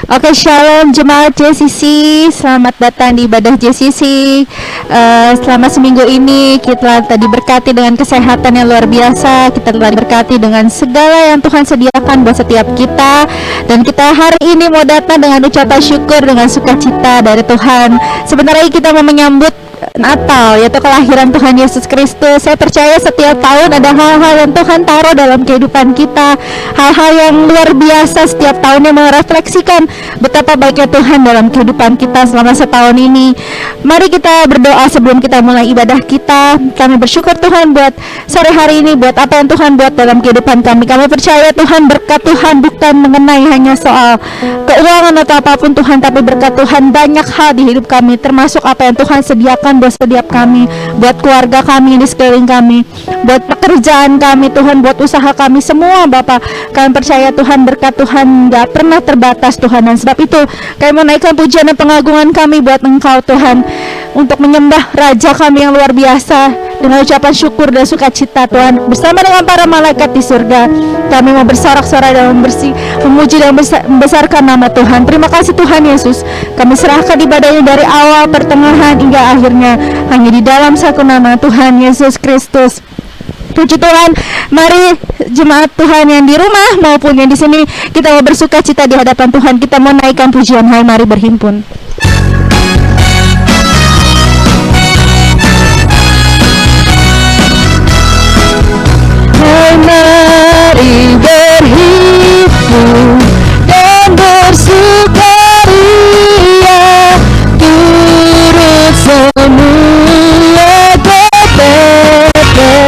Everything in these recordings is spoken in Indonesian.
Oke, shalom jemaat JCC. Selamat datang di ibadah JCC. Selama seminggu ini kita telah diberkati dengan kesehatan yang luar biasa. Kita telah diberkati dengan segala yang Tuhan sediakan buat setiap kita. Dan kita hari ini mau datang dengan ucapan syukur, dengan sukacita dari Tuhan. Sebentar lagi kita mau menyambut Natal, yaitu kelahiran Tuhan Yesus Kristus. Saya percaya setiap tahun ada hal-hal yang Tuhan taruh dalam kehidupan kita, hal-hal yang luar biasa setiap tahun yang merefleksikan betapa baiknya Tuhan dalam kehidupan kita selama setahun ini. Mari kita berdoa sebelum kita mulai ibadah kita. Kami bersyukur Tuhan buat sore hari ini, buat apa yang Tuhan buat dalam kehidupan kami. Kami percaya Tuhan, berkat Tuhan bukan mengenai hanya soal keuangan atau apapun Tuhan, tapi berkat Tuhan banyak hal di hidup kami, termasuk apa yang Tuhan sediakan buat setiap kami, buat keluarga kami di sekeliling kami, buat pekerjaan kami Tuhan, buat usaha kami semua Bapak. Kami percaya Tuhan, berkat Tuhan gak pernah terbatas Tuhan, dan sebab itu kami menaikkan pujian dan pengagungan kami buat Engkau Tuhan, untuk menyembah Raja kami yang luar biasa dengan ucapan syukur dan sukacita Tuhan. Bersama dengan para malaikat di surga kami mau bersorak-sorai dan memuji dan membesarkan nama Tuhan. Terima kasih Tuhan Yesus, kami serahkan ibadah ini dari awal, pertengahan hingga akhirnya hanya di dalam satu nama, Tuhan Yesus Kristus. Puji Tuhan. Mari jemaat Tuhan yang di rumah maupun yang di sini, kita mau bersukacita di hadapan Tuhan. Kita mau naikkan pujian. Hai, mari berhimpun. Hai, mari berhimpun dan bersukaria, turut semua ke Betlehem.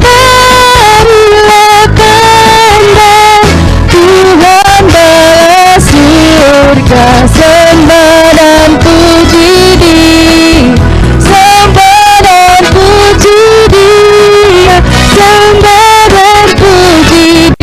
Marilah kandang Tuhan balas surga, sembah dan puji Dia, sembah dan puji Dia, sembah dan puji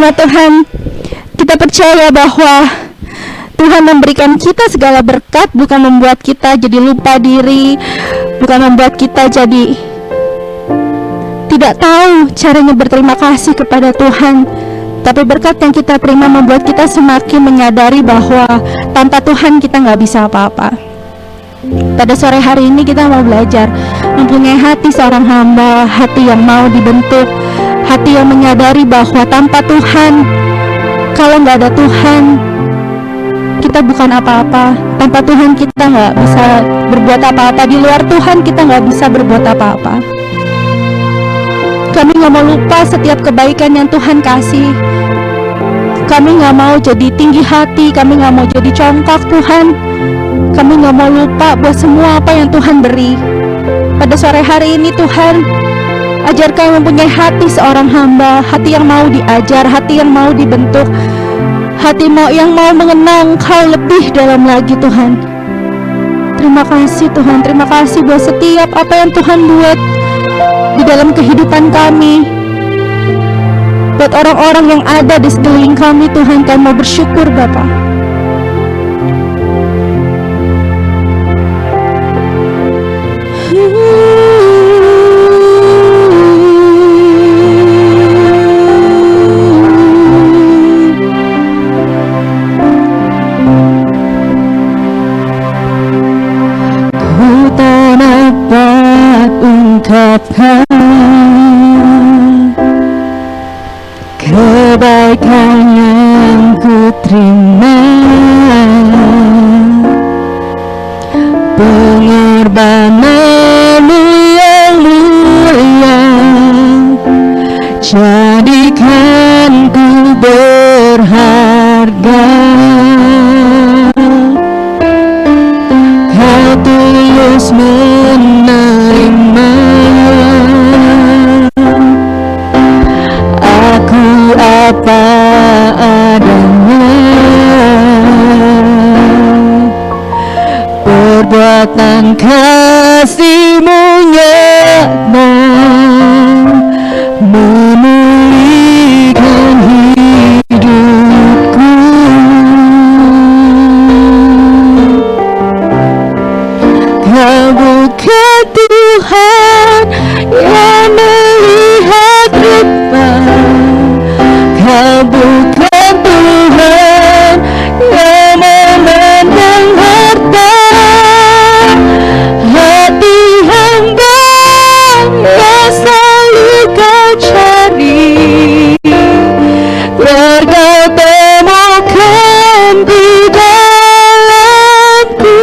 bersama Tuhan. Kita percaya bahwa Tuhan memberikan kita segala berkat, bukan membuat kita jadi lupa diri, bukan membuat kita jadi tidak tahu caranya berterima kasih kepada Tuhan. Tapi berkat yang kita terima membuat kita semakin menyadari bahwa tanpa Tuhan kita nggak bisa apa-apa. Pada sore hari ini kita mau belajar mempunyai hati seorang hamba, hati yang mau dibentuk, hati yang menyadari bahwa tanpa Tuhan, kalau nggak ada Tuhan, kita bukan apa-apa. Tanpa Tuhan kita nggak bisa berbuat apa-apa. Di luar Tuhan kita nggak bisa berbuat apa-apa. Kami nggak mau lupa setiap kebaikan yang Tuhan kasih. Kami nggak mau jadi tinggi hati, kami nggak mau jadi congkak Tuhan. Kami nggak mau lupa buat semua apa yang Tuhan beri. Pada sore hari ini Tuhan, ajar kami mempunyai hati seorang hamba, hati yang mau diajar, hati yang mau dibentuk, hati yang mau mengenal Engkau lebih dalam lagi Tuhan. Terima kasih Tuhan, terima kasih buat setiap apa yang Tuhan buat di dalam kehidupan kami. Buat orang-orang yang ada di sekeliling kami Tuhan, kami mau bersyukur Bapa. Ku tak dapat ungkapkan kebaikan yang ku terima, pengorbananmu yang mulia, jadikan ku berharga. Kau tulus menerima aku apa adanya, perbuatan kasih-Mu nyata memulihkan hidupku. Kau bukan Tuhan yang melihat rupa, Kau bukan Tuhan yang memandang harta. Hati hamba yang selalu Kau cari, biar Kau temukan di dalamku.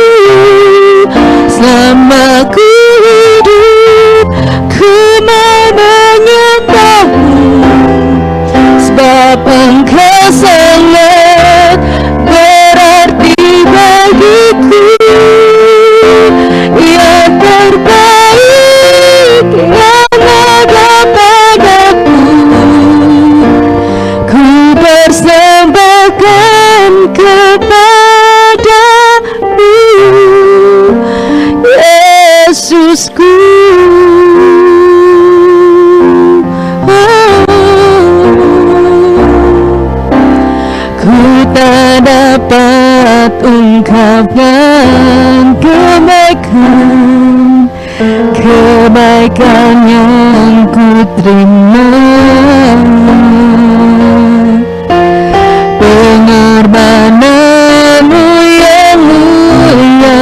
Selama ku hidup, ku mau menyembah-Mu, sebab Engkau sangat berarti bagiku. Yang terbaik yang ada padaku, ku persembahkan kepadamu, Yesusku. Ku tak dapat ungkapkan kebaikan yang ku terima, pengorbananmu yang mulia,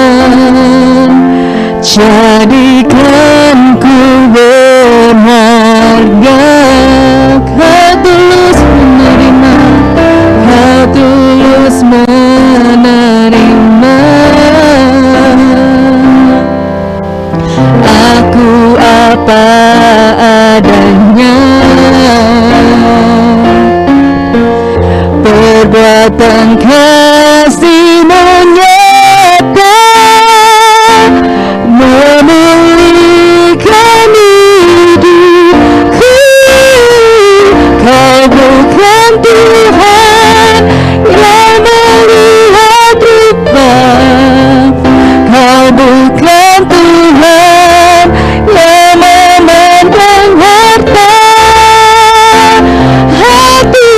jadikan ku berharga. Kau tulus menerima, Kau tulus menerima aku apa adanya, perbuatan kasih-Mu nyata memulihkan hidupku. Kau bukan Tuhan yang melihat rupa, Kau bukan Tuhan yang memandang harta. Hati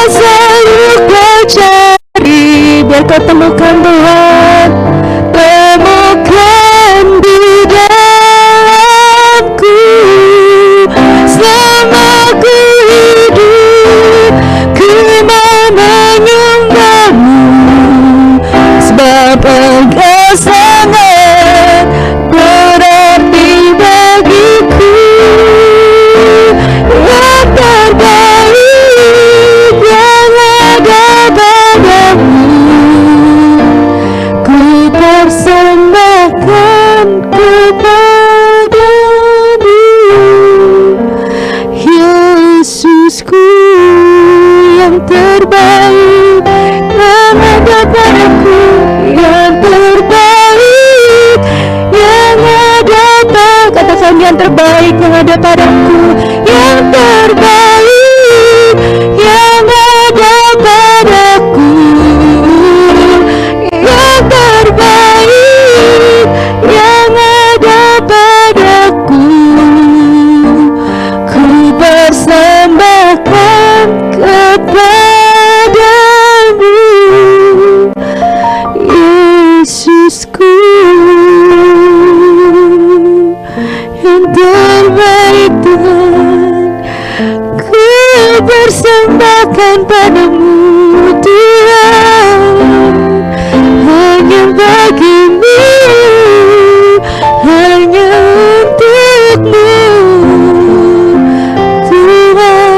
selalu kau cari, biar kau temukan Tuhan, temukan di dalamku. Selama ku hidup, ku mau menyembahmu, sebab Engkau sangat berarti bagiku. Yang terbaik yang ada padamu, ku persembahkan kepadamu, Yesusku. Yang terbaik yang ada padaku, yang terbaik yang ada padaku. Katakan yang terbaik yang ada padaku, yang terbaik yang ada padaku, yang terbaik yang ada padaku. Ku persembahkan kepadamu, Yesusku. Yang terbaik Tuhan, ku persembahkan padamu Tuhan, hanya bagimu, hanya untukmu Tuhan.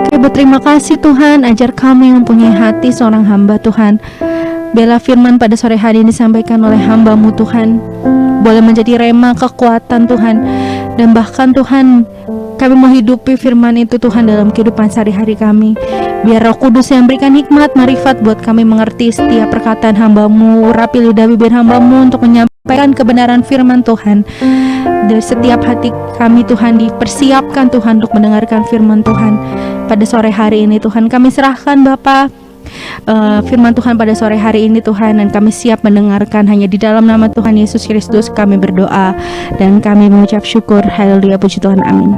Oke, berterima kasih Tuhan, ajar kami mempunyai hati seorang hamba Tuhan. Biarlah firman pada sore hari ini disampaikan oleh hamba-Mu Tuhan, boleh menjadi rema kekuatan Tuhan, dan bahkan Tuhan kami menghidupi firman itu Tuhan dalam kehidupan sehari-hari kami. Biar Roh Kudus yang berikan hikmat, marifat buat kami mengerti setiap perkataan hamba-Mu, urapi lidah bibir hamba-Mu untuk menyampaikan kebenaran firman Tuhan. Dari setiap hati kami Tuhan dipersiapkan Tuhan untuk mendengarkan firman Tuhan pada sore hari ini Tuhan. Kami serahkan Bapa firman Tuhan pada sore hari ini Tuhan, dan kami siap mendengarkan. Hanya di dalam nama Tuhan Yesus Kristus kami berdoa dan kami mengucap syukur. Haleluya, puji Tuhan, amin.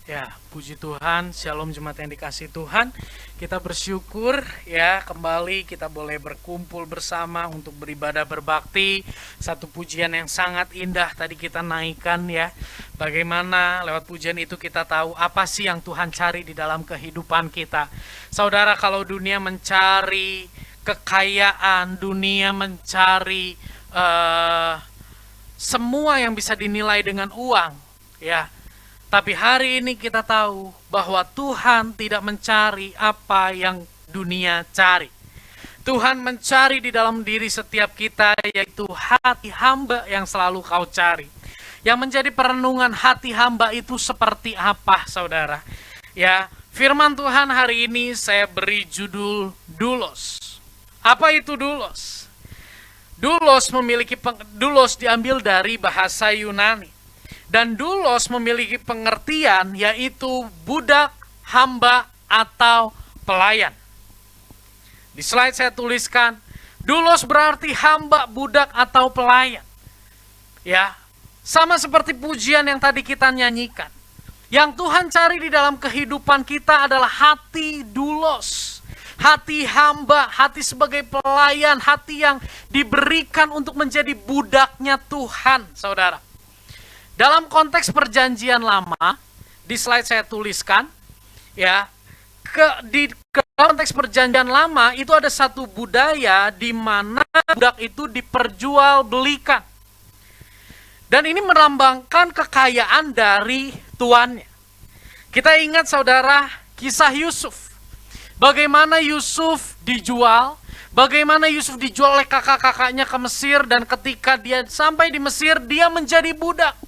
Ya, puji Tuhan. Shalom jemaat yang dikasihi Tuhan. Kita bersyukur ya, kembali kita boleh berkumpul bersama untuk beribadah berbakti. Satu pujian yang sangat indah tadi kita naikkan ya. Bagaimana lewat pujian itu kita tahu apa sih yang Tuhan cari di dalam kehidupan kita. Saudara, kalau dunia mencari kekayaan, dunia mencari semua yang bisa dinilai dengan uang ya. Tapi hari ini kita tahu bahwa Tuhan tidak mencari apa yang dunia cari. Tuhan mencari di dalam diri setiap kita, yaitu hati hamba yang selalu kau cari. Yang menjadi perenungan hati hamba itu seperti apa, saudara? Ya, firman Tuhan hari ini saya beri judul Doulos. Apa itu doulos? Doulos diambil dari bahasa Yunani. Dan doulos memiliki pengertian yaitu budak, hamba, atau pelayan. Di slide saya tuliskan, doulos berarti hamba, budak, atau pelayan. Ya, sama seperti pujian yang tadi kita nyanyikan. Yang Tuhan cari di dalam kehidupan kita adalah hati doulos. Hati hamba, hati sebagai pelayan, hati yang diberikan untuk menjadi budaknya Tuhan, saudara. Dalam konteks perjanjian lama, di slide saya tuliskan, ya, di konteks perjanjian lama itu ada satu budaya di mana budak itu diperjualbelikan. Dan ini melambangkan kekayaan dari tuannya. Kita ingat saudara kisah Yusuf. Bagaimana Yusuf dijual, bagaimana Yusuf dijual oleh kakak-kakaknya ke Mesir, dan ketika dia sampai di Mesir, dia menjadi budak.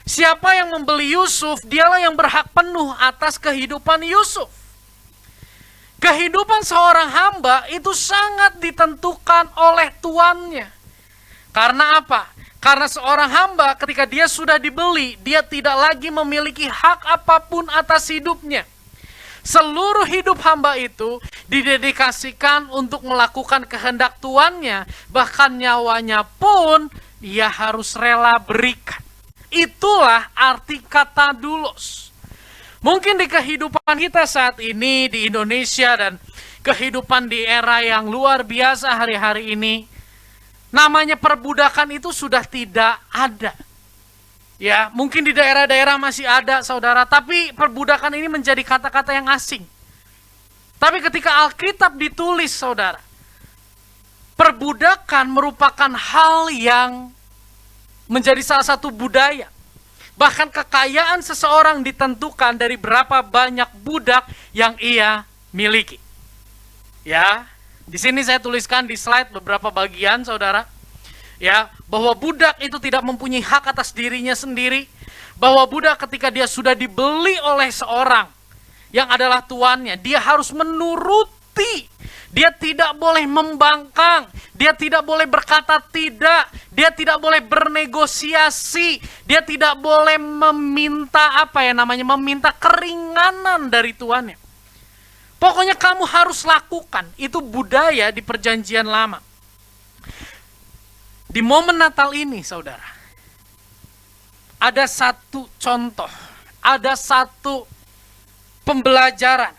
Siapa yang membeli Yusuf, dialah yang berhak penuh atas kehidupan Yusuf. Kehidupan seorang hamba itu sangat ditentukan oleh tuannya. Karena apa? Karena seorang hamba ketika dia sudah dibeli, dia tidak lagi memiliki hak apapun atas hidupnya. Seluruh hidup hamba itu didedikasikan untuk melakukan kehendak tuannya. Bahkan nyawanya pun ia harus rela berikan. Itulah arti kata doulos. Mungkin di kehidupan kita saat ini di Indonesia dan kehidupan di era yang luar biasa hari-hari ini, namanya perbudakan itu sudah tidak ada. Ya, mungkin di daerah-daerah masih ada, saudara, tapi perbudakan ini menjadi kata-kata yang asing. Tapi ketika Alkitab ditulis, saudara, perbudakan merupakan hal yang menjadi salah satu budaya. Bahkan kekayaan seseorang ditentukan dari berapa banyak budak yang ia miliki. Ya, di sini saya tuliskan di slide beberapa bagian, saudara. Ya, bahwa budak itu tidak mempunyai hak atas dirinya sendiri, bahwa budak ketika dia sudah dibeli oleh seorang yang adalah tuannya, dia harus menuruti. Dia tidak boleh membangkang, dia tidak boleh berkata tidak, dia tidak boleh bernegosiasi, dia tidak boleh meminta meminta keringanan dari tuannya. Pokoknya kamu harus lakukan, itu budaya di perjanjian lama. Di momen Natal ini, saudara, ada satu contoh, ada satu pembelajaran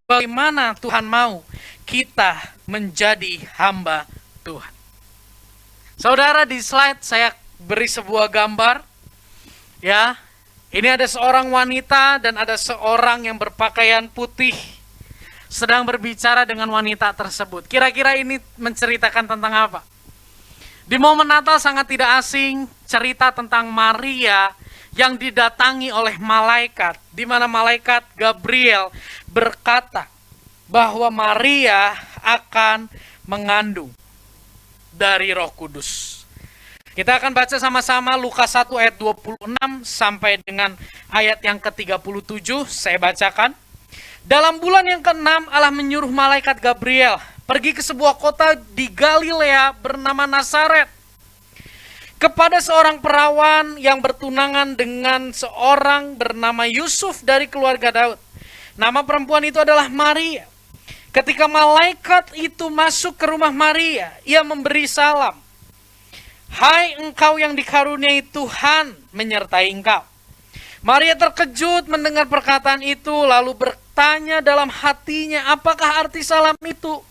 bagaimana Tuhan mau kita menjadi hamba Tuhan. Saudara, di slide saya beri sebuah gambar. Ya, ini ada seorang wanita dan ada seorang yang berpakaian putih sedang berbicara dengan wanita tersebut. Kira-kira ini menceritakan tentang apa? Di momen Natal sangat tidak asing cerita tentang Maria yang didatangi oleh malaikat, di mana malaikat Gabriel berkata bahwa Maria akan mengandung dari Roh Kudus. Kita akan baca sama-sama Lukas 1 ayat 26 sampai dengan ayat yang ke-37, saya bacakan. Dalam bulan yang ke-6 Allah menyuruh malaikat Gabriel pergi ke sebuah kota di Galilea bernama Nazaret, kepada seorang perawan yang bertunangan dengan seorang bernama Yusuf dari keluarga Daud. Nama perempuan itu adalah Maria. Ketika malaikat itu masuk ke rumah Maria, ia memberi salam. Hai engkau yang dikaruniai Tuhan menyertai engkau. Maria terkejut mendengar perkataan itu, lalu bertanya dalam hatinya, apakah arti salam itu?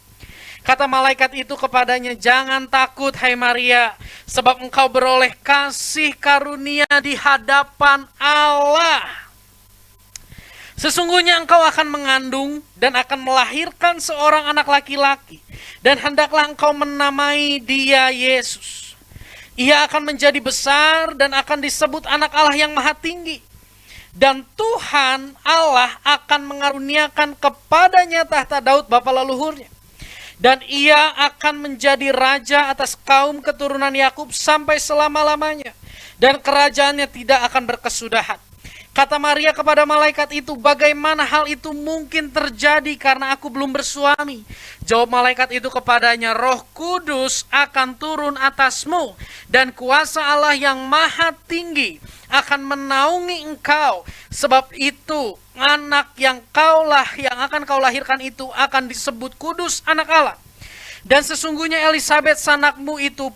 Kata malaikat itu kepadanya, jangan takut hai Maria, sebab engkau beroleh kasih karunia di hadapan Allah. Sesungguhnya engkau akan mengandung dan akan melahirkan seorang anak laki-laki, dan hendaklah engkau menamai dia Yesus. Ia akan menjadi besar dan akan disebut anak Allah yang maha tinggi. Dan Tuhan Allah akan mengaruniakan kepadanya tahta Daud bapa leluhurnya. Dan ia akan menjadi raja atas kaum keturunan Yakub sampai selama-lamanya. Dan kerajaannya tidak akan berkesudahan. Kata Maria kepada malaikat itu, bagaimana hal itu mungkin terjadi karena aku belum bersuami? Jawab malaikat itu kepadanya, Roh Kudus akan turun atasmu dan kuasa Allah yang maha tinggi akan menaungi engkau. Sebab itu anak yang akan kau lahirkan itu akan disebut kudus anak Allah. Dan sesungguhnya Elisabet sanakmu itu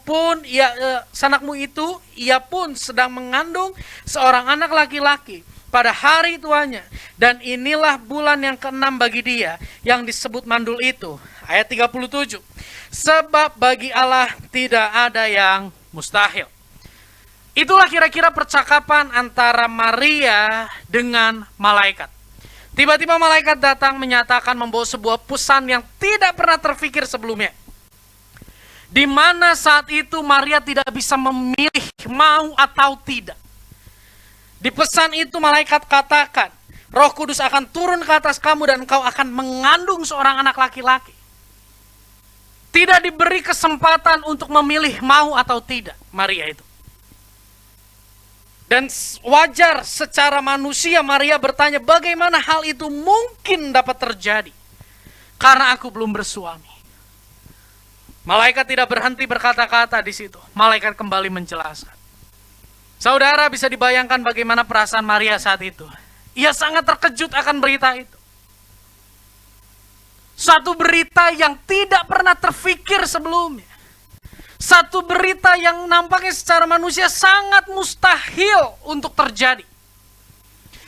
ia pun sedang mengandung seorang anak laki-laki pada hari tuanya. Dan inilah bulan yang ke-6 bagi dia yang disebut mandul itu. Ayat 37. Sebab bagi Allah tidak ada yang mustahil. Itulah kira-kira percakapan antara Maria dengan malaikat. Tiba-tiba malaikat datang menyatakan membawa sebuah pesan yang tidak pernah terfikir sebelumnya. Di mana saat itu Maria tidak bisa memilih mau atau tidak. Di pesan itu malaikat katakan, Roh Kudus akan turun ke atas kamu dan engkau akan mengandung seorang anak laki-laki. Tidak diberi kesempatan untuk memilih mau atau tidak Maria itu. Dan wajar secara manusia Maria bertanya, bagaimana hal itu mungkin dapat terjadi? Karena aku belum bersuami. Malaikat tidak berhenti berkata-kata di situ. Malaikat kembali menjelaskan. Saudara, bisa dibayangkan bagaimana perasaan Maria saat itu. Ia sangat terkejut akan berita itu. Satu berita yang tidak pernah terfikir sebelumnya. Satu berita yang nampaknya secara manusia sangat mustahil untuk terjadi.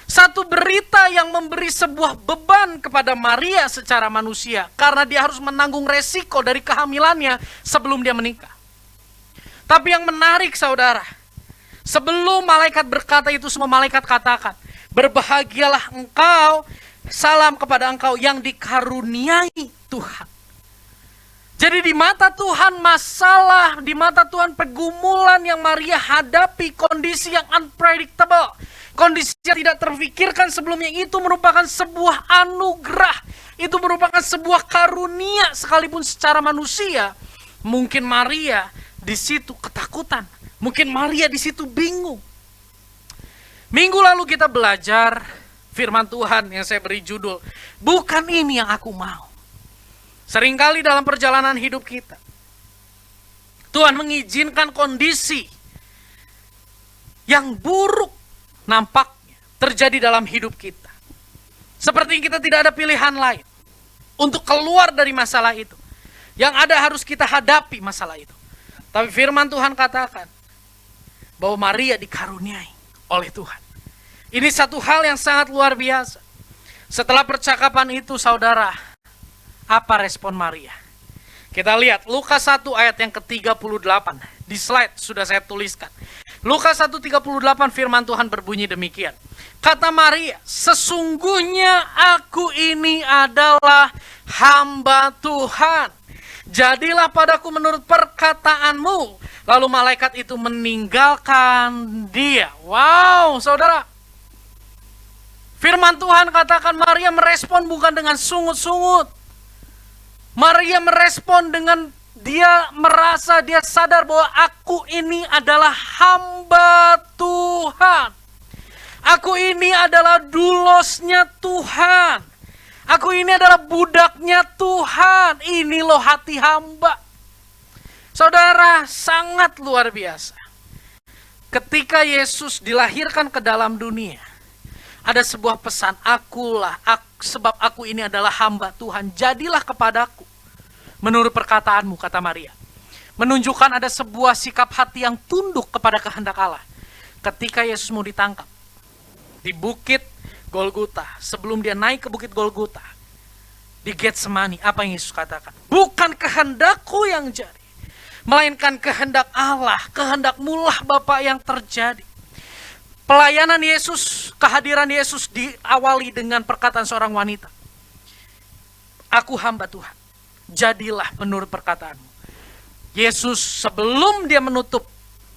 Satu berita yang memberi sebuah beban kepada Maria secara manusia. Karena dia harus menanggung resiko dari kehamilannya sebelum dia menikah. Tapi yang menarik saudara, sebelum malaikat berkata itu, semua malaikat katakan, berbahagialah engkau, salam kepada engkau yang dikaruniai Tuhan. Jadi di mata Tuhan masalah, di mata Tuhan pergumulan yang Maria hadapi, kondisi yang unpredictable, kondisi yang tidak terfikirkan sebelumnya, itu merupakan sebuah anugerah, itu merupakan sebuah karunia sekalipun secara manusia. Mungkin Maria di situ ketakutan, mungkin Maria di situ bingung. Minggu lalu kita belajar firman Tuhan yang saya beri judul, bukan ini yang aku mau. Seringkali dalam perjalanan hidup kita, Tuhan mengizinkan kondisi yang buruk nampaknya terjadi dalam hidup kita. Seperti kita tidak ada pilihan lain untuk keluar dari masalah itu. Yang ada harus kita hadapi masalah itu. Tapi firman Tuhan katakan bahwa Maria dikaruniai oleh Tuhan. Ini satu hal yang sangat luar biasa. Setelah percakapan itu saudara, apa respon Maria? Kita lihat Lukas 1 ayat yang ke-38. Di slide sudah saya tuliskan. Lukas 1:38 firman Tuhan berbunyi demikian. Kata Maria, sesungguhnya aku ini adalah hamba Tuhan. Jadilah padaku menurut perkataanmu. Lalu malaikat itu meninggalkan dia. Wow, saudara. Firman Tuhan katakan Maria merespon bukan dengan sungut-sungut. Maria merespon dengan dia merasa, dia sadar bahwa aku ini adalah hamba Tuhan. Aku ini adalah dulosnya Tuhan. Aku ini adalah budaknya Tuhan. Ini loh hati hamba. Saudara, sangat luar biasa. Ketika Yesus dilahirkan ke dalam dunia, ada sebuah pesan, sebab aku ini adalah hamba Tuhan, jadilah kepadaku menurut perkataanmu, kata Maria. Menunjukkan ada sebuah sikap hati yang tunduk kepada kehendak Allah. Ketika Yesus mau ditangkap di bukit Golgota, sebelum dia naik ke bukit Golgota, di Getsemani, apa yang Yesus katakan? Bukan kehendakku yang jadi, melainkan kehendak Allah, kehendakmulah Bapa yang terjadi. Pelayanan Yesus, kehadiran Yesus diawali dengan perkataan seorang wanita. Aku hamba Tuhan, jadilah menurut perkataanmu. Yesus sebelum dia menutup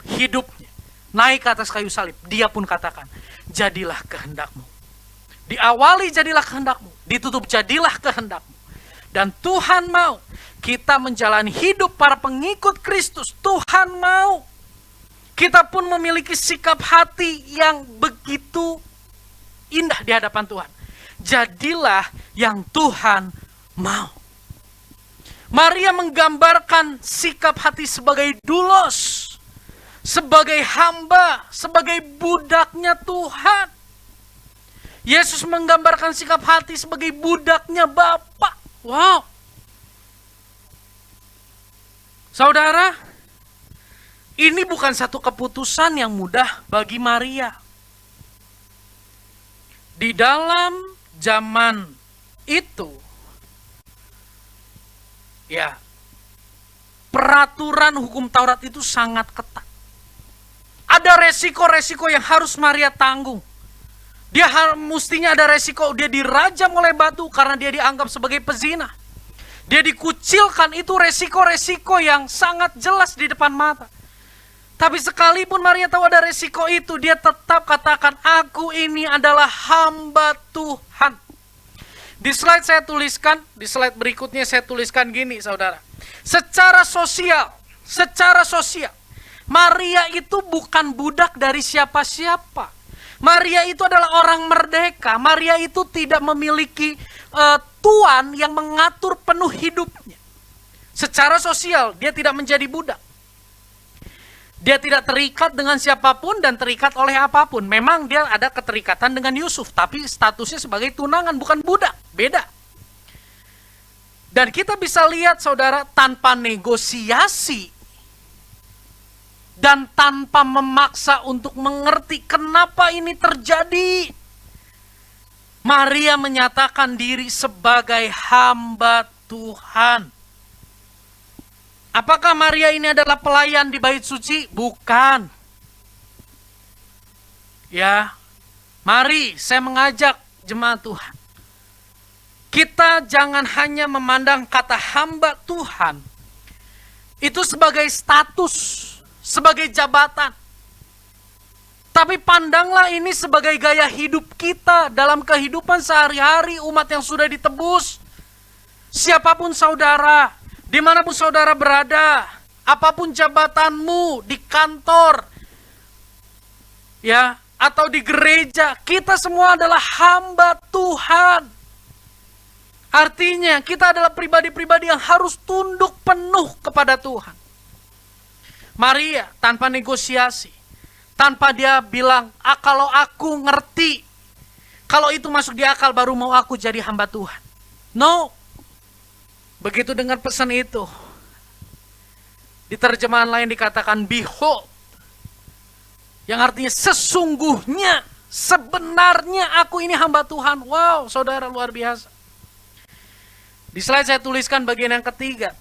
hidupnya, naik ke atas kayu salib, dia pun katakan, jadilah kehendakmu. Diawali jadilah kehendakmu, ditutup jadilah kehendakmu. Dan Tuhan mau kita menjalani hidup para pengikut Kristus. Tuhan mau kita pun memiliki sikap hati yang begitu indah di hadapan Tuhan. Jadilah yang Tuhan mau. Maria menggambarkan sikap hati sebagai dulos, sebagai hamba, sebagai budaknya Tuhan. Yesus menggambarkan sikap hati sebagai budaknya Bapa. Wow. Saudara, ini bukan satu keputusan yang mudah bagi Maria. Di dalam zaman itu, ya, peraturan hukum Taurat itu sangat ketat. Ada resiko-resiko yang harus Maria tanggung. Dia mestinya ada resiko, dia dirajam oleh batu karena dia dianggap sebagai pezina. Dia dikucilkan, itu resiko-resiko yang sangat jelas di depan mata. Tapi sekalipun Maria tahu ada resiko itu, dia tetap katakan, aku ini adalah hamba Tuhan. Di slide saya tuliskan, di slide berikutnya saya tuliskan gini saudara. Secara sosial, Maria itu bukan budak dari siapa-siapa. Maria itu adalah orang merdeka. Maria itu tidak memiliki tuan yang mengatur penuh hidupnya. Secara sosial, dia tidak menjadi budak. Dia tidak terikat dengan siapapun dan terikat oleh apapun. Memang dia ada keterikatan dengan Yusuf, tapi statusnya sebagai tunangan, bukan budak. Beda. Dan kita bisa lihat saudara, tanpa negosiasi dan tanpa memaksa untuk mengerti kenapa ini terjadi, Maria menyatakan diri sebagai hamba Tuhan. Apakah Maria ini adalah pelayan di bait suci? Bukan. Ya, mari saya mengajak jemaat Tuhan. Kita jangan hanya memandang kata hamba Tuhan itu sebagai status, sebagai jabatan. Tapi pandanglah ini sebagai gaya hidup kita dalam kehidupan sehari-hari umat yang sudah ditebus. Siapapun saudara, dimanapun saudara berada, apapun jabatanmu di kantor, ya, atau di gereja, kita semua adalah hamba Tuhan. Artinya kita adalah pribadi-pribadi yang harus tunduk penuh kepada Tuhan. Maria tanpa negosiasi, tanpa dia bilang, kalau aku ngerti, kalau itu masuk di akal baru mau aku jadi hamba Tuhan. No. Begitu dengar pesan itu, di terjemahan lain dikatakan behold, yang artinya sesungguhnya, sebenarnya aku ini hamba Tuhan. Wow, saudara, luar biasa. Di slide saya tuliskan bagian yang ketiga.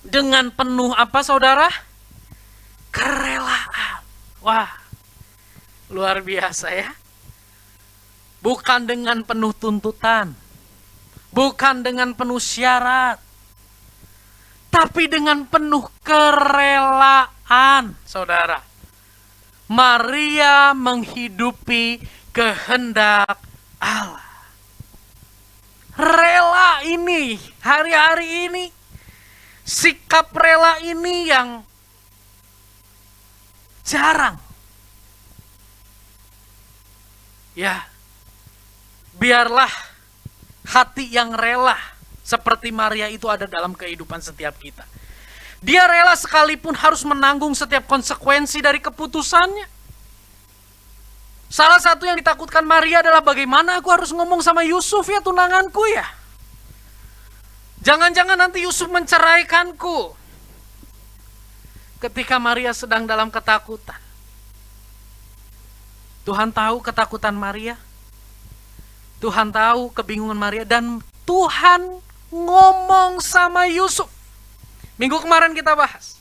Dengan penuh apa saudara? Kerelaan. Wah, luar biasa ya. Bukan dengan penuh tuntutan. Bukan dengan penuh syarat. Tapi dengan penuh kerelaan, saudara. Maria menghidupi kehendak Allah. Rela ini, hari-hari ini, sikap rela ini yang jarang. Ya, biarlah hati yang rela seperti Maria itu ada dalam kehidupan setiap kita. Dia rela sekalipun harus menanggung setiap konsekuensi dari keputusannya. Salah satu yang ditakutkan Maria adalah bagaimana aku harus ngomong sama Yusuf ya tunanganku ya. Jangan-jangan nanti Yusuf menceraikanku. Ketika Maria sedang dalam ketakutan. Tuhan tahu ketakutan Maria. Tuhan tahu kebingungan Maria dan Tuhan ngomong sama Yusuf. Minggu kemarin kita bahas.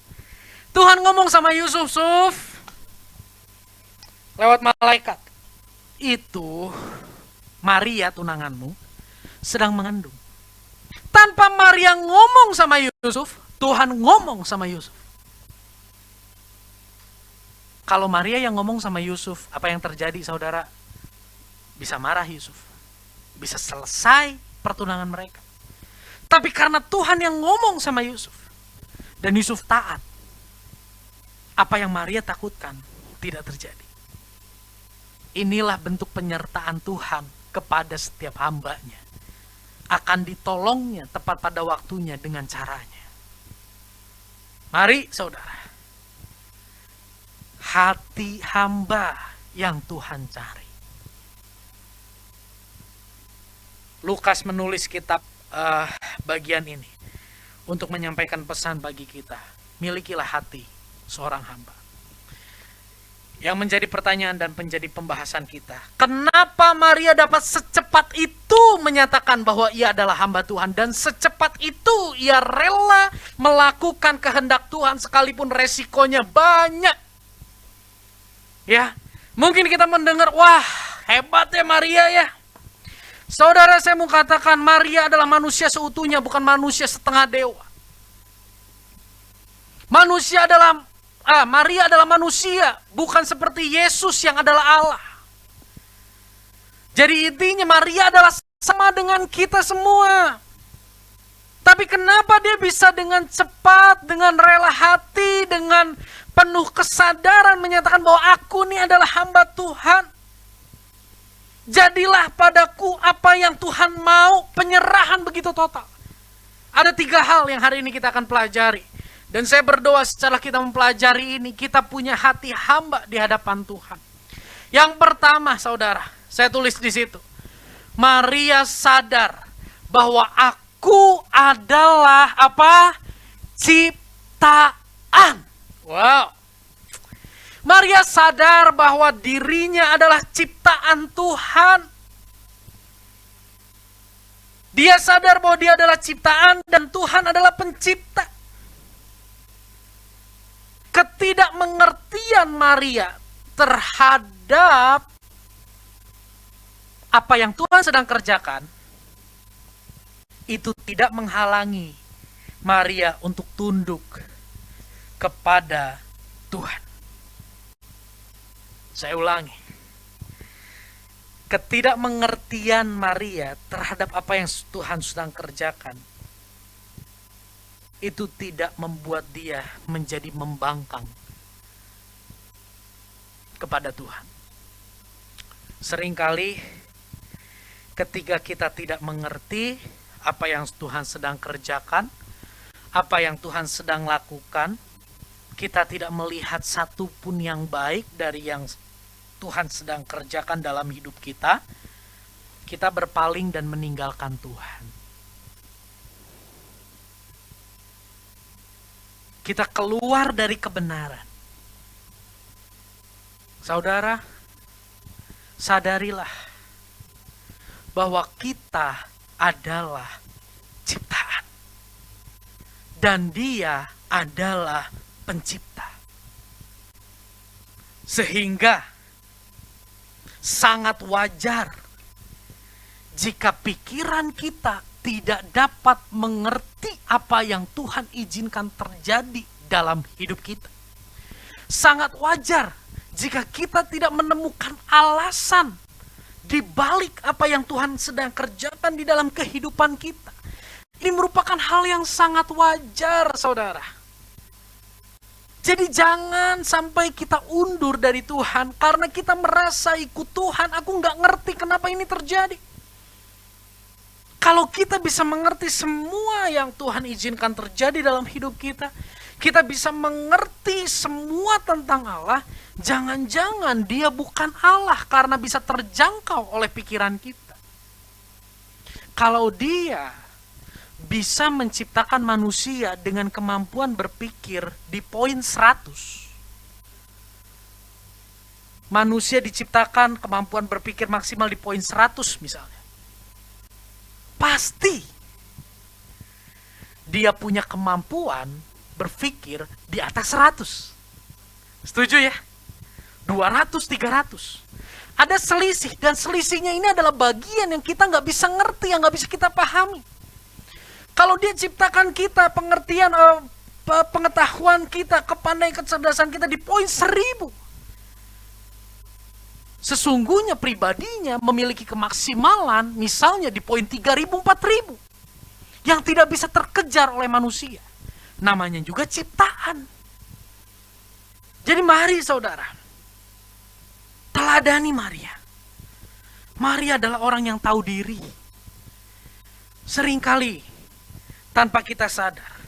Tuhan ngomong sama Yusuf, lewat malaikat. Itu Maria tunanganmu sedang mengandung. Tanpa Maria ngomong sama Yusuf, Tuhan ngomong sama Yusuf. Kalau Maria yang ngomong sama Yusuf, apa yang terjadi saudara? Bisa marah Yusuf. Bisa selesai pertunangan mereka. Tapi karena Tuhan yang ngomong sama Yusuf, dan Yusuf taat, apa yang Maria takutkan tidak terjadi. Inilah bentuk penyertaan Tuhan kepada setiap hambanya. Akan ditolongnya tepat pada waktunya dengan caranya. Mari saudara. Hati hamba yang Tuhan cari. Lukas menulis kitab bagian ini untuk menyampaikan pesan bagi kita. Milikilah hati seorang hamba. Yang menjadi pertanyaan dan menjadi pembahasan kita. Kenapa Maria dapat secepat itu menyatakan bahwa ia adalah hamba Tuhan. Dan secepat itu ia rela melakukan kehendak Tuhan sekalipun resikonya banyak. Ya, mungkin kita mendengar, wah hebat ya Maria ya. Saudara, saya mau katakan Maria adalah manusia seutuhnya, bukan manusia setengah dewa. Maria adalah manusia, bukan seperti Yesus yang adalah Allah. Jadi intinya Maria adalah sama dengan kita semua. Tapi kenapa dia bisa dengan cepat, dengan rela hati, dengan penuh kesadaran menyatakan bahwa aku ini adalah hamba Tuhan. Jadilah padaku apa yang Tuhan mau, penyerahan begitu total. Ada 3 hal yang hari ini kita akan pelajari. Dan saya berdoa setelah kita mempelajari ini, kita punya hati hamba di hadapan Tuhan. Yang pertama, saudara, saya tulis di situ. Maria sadar bahwa Aku adalah apa? Ciptaan. Wow. Maria sadar bahwa dirinya adalah ciptaan Tuhan. Dia sadar bahwa dia adalah ciptaan dan Tuhan adalah pencipta. Ketidakmengertian Maria terhadap apa yang Tuhan sedang kerjakan itu tidak menghalangi Maria untuk tunduk kepada Tuhan. Saya ulangi. Ketidakmengertian Maria terhadap apa yang Tuhan sedang kerjakan itu tidak membuat dia menjadi membangkang kepada Tuhan. Seringkali ketika kita tidak mengerti apa yang Tuhan sedang kerjakan, apa yang Tuhan sedang lakukan, kita tidak melihat satupun yang baik dari yang Tuhan sedang kerjakan dalam hidup kita, kita berpaling dan meninggalkan Tuhan. Kita keluar dari kebenaran. Saudara, sadarilah bahwa kita adalah ciptaan. Dan Dia adalah pencipta. Sehingga sangat wajar jika pikiran kita tidak dapat mengerti apa yang Tuhan izinkan terjadi dalam hidup kita. Sangat wajar jika kita tidak menemukan alasan di balik apa yang Tuhan sedang kerjakan di dalam kehidupan kita. Ini merupakan hal yang sangat wajar, saudara. Jadi jangan sampai kita undur dari Tuhan karena kita merasa ikut Tuhan, aku nggak ngerti kenapa ini terjadi. Kalau kita bisa mengerti semua yang Tuhan izinkan terjadi dalam hidup kita, kita bisa mengerti semua tentang Allah, jangan-jangan Dia bukan Allah karena bisa terjangkau oleh pikiran kita. Kalau Dia bisa menciptakan manusia dengan kemampuan berpikir di poin 100. Manusia diciptakan kemampuan berpikir maksimal di poin 100 misalnya. Pasti dia punya kemampuan berpikir di atas 100. Setuju ya? 200, 300. Ada selisih dan selisihnya ini adalah bagian yang kita nggak bisa ngerti, yang nggak bisa kita pahami. Kalau Dia ciptakan kita, pengertian, pengetahuan kita, kepandaian, kecerdasan kita di poin 1000. Sesungguhnya pribadinya memiliki kemaksimalan misalnya di poin 3000, 4000. Yang tidak bisa terkejar oleh manusia. Namanya juga ciptaan. Jadi mari saudara, teladani Maria. Maria adalah orang yang tahu diri. Seringkali tanpa kita sadar,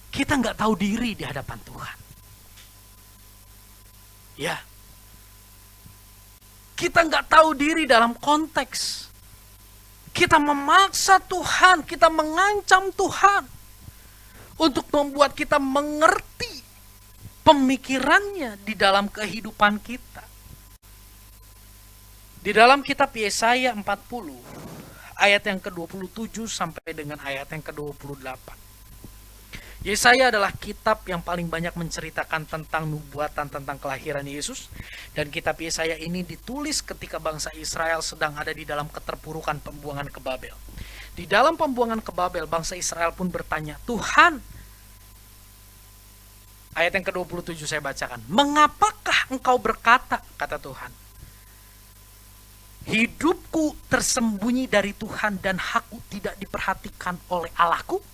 kita nggak tahu diri di hadapan Tuhan. Ya, kita nggak tahu diri dalam konteks kita memaksa Tuhan, kita mengancam Tuhan untuk membuat kita mengerti pemikirannya di dalam kehidupan kita. Di dalam kitab Yesaya 40 ayat yang ke-27 sampai dengan ayat yang ke-28. Yesaya adalah kitab yang paling banyak menceritakan tentang nubuatan tentang kelahiran Yesus. Dan kitab Yesaya ini ditulis ketika bangsa Israel sedang ada di dalam keterpurukan pembuangan ke Babel. Di dalam pembuangan ke Babel, bangsa Israel pun bertanya, Tuhan, ayat yang ke-27 saya bacakan, mengapakah engkau berkata, kata Tuhan, hidupku tersembunyi dari Tuhan dan aku tidak diperhatikan oleh Allahku?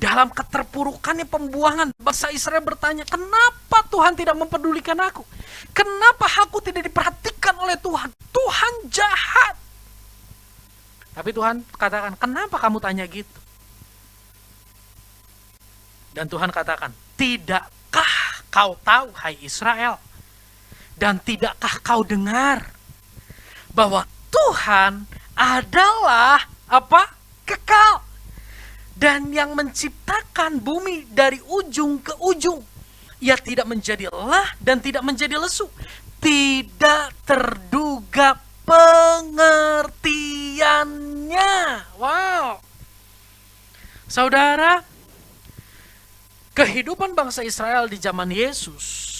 Dalam keterpurukannya pembuangan, bangsa Israel bertanya, kenapa Tuhan tidak mempedulikan aku? Kenapa aku tidak diperhatikan oleh Tuhan? Tuhan jahat. Tapi Tuhan katakan, kenapa kamu tanya gitu? Dan Tuhan katakan, tidakkah kau tahu, hai Israel? Dan tidakkah kau dengar bahwa Tuhan adalah apa? kekal. Dan yang menciptakan bumi dari ujung ke ujung. Ia tidak menjadi lelah dan tidak menjadi lesu. Tidak terduga pengertiannya. Wow. Saudara, kehidupan bangsa Israel di zaman Yesus,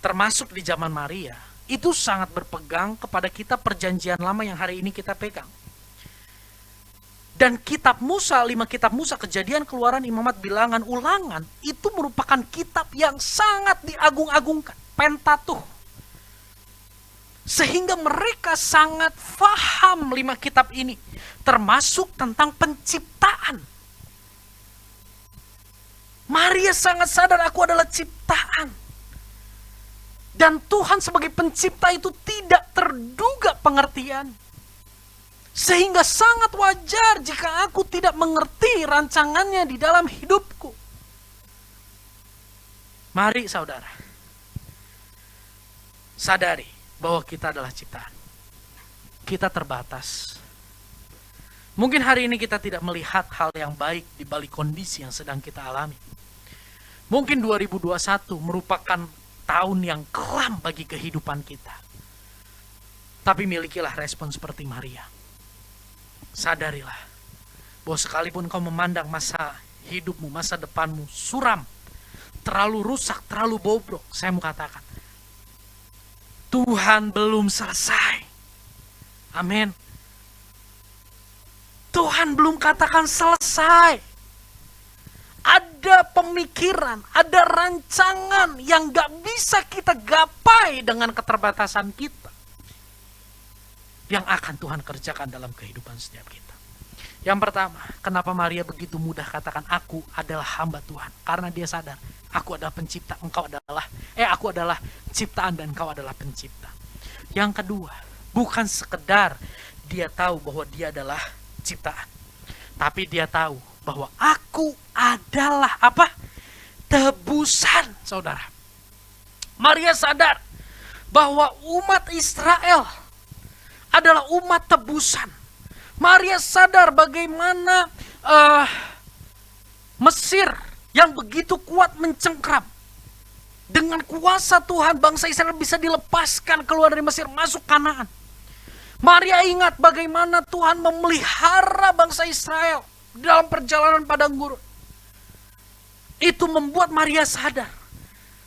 termasuk di zaman Maria, itu sangat berpegang kepada kitab perjanjian lama yang hari ini kita pegang. Dan kitab Musa, 5 kitab Musa, Kejadian, Keluaran, Imamat, Bilangan, Ulangan, itu merupakan kitab yang sangat diagung-agungkan, Pentateuch. Sehingga mereka sangat faham 5 kitab ini, termasuk tentang penciptaan. Maria sangat sadar, aku adalah ciptaan. Dan Tuhan sebagai pencipta itu tidak terduga pengertian. Sehingga sangat wajar jika aku tidak mengerti rancangannya di dalam hidupku. Mari saudara, sadari bahwa kita adalah ciptaan. Kita terbatas. Mungkin hari ini kita tidak melihat hal yang baik di balik kondisi yang sedang kita alami. Mungkin 2021 merupakan tahun yang kelam bagi kehidupan kita. Tapi milikilah respon seperti Maria. Sadarilah bahwa sekalipun kau memandang masa hidupmu, masa depanmu suram, terlalu rusak, terlalu bobrok, saya mau katakan, Tuhan belum selesai. Amin. Tuhan belum katakan selesai. Ada pemikiran, ada rancangan yang gak bisa kita gapai dengan keterbatasan kita, yang akan Tuhan kerjakan dalam kehidupan setiap kita. Yang pertama, kenapa Maria begitu mudah katakan aku adalah hamba Tuhan? Karena dia sadar, aku adalah pencipta, aku adalah ciptaan dan engkau adalah pencipta. Yang kedua, bukan sekedar dia tahu bahwa dia adalah ciptaan, tapi dia tahu bahwa aku adalah apa? Tebusan, saudara. Maria sadar bahwa umat Israel adalah umat tebusan. Maria sadar bagaimana Mesir yang begitu kuat mencengkram. Dengan kuasa Tuhan, bangsa Israel bisa dilepaskan keluar dari Mesir, masuk Kanaan. Maria ingat bagaimana Tuhan memelihara bangsa Israel dalam perjalanan padang gurun. Itu membuat Maria sadar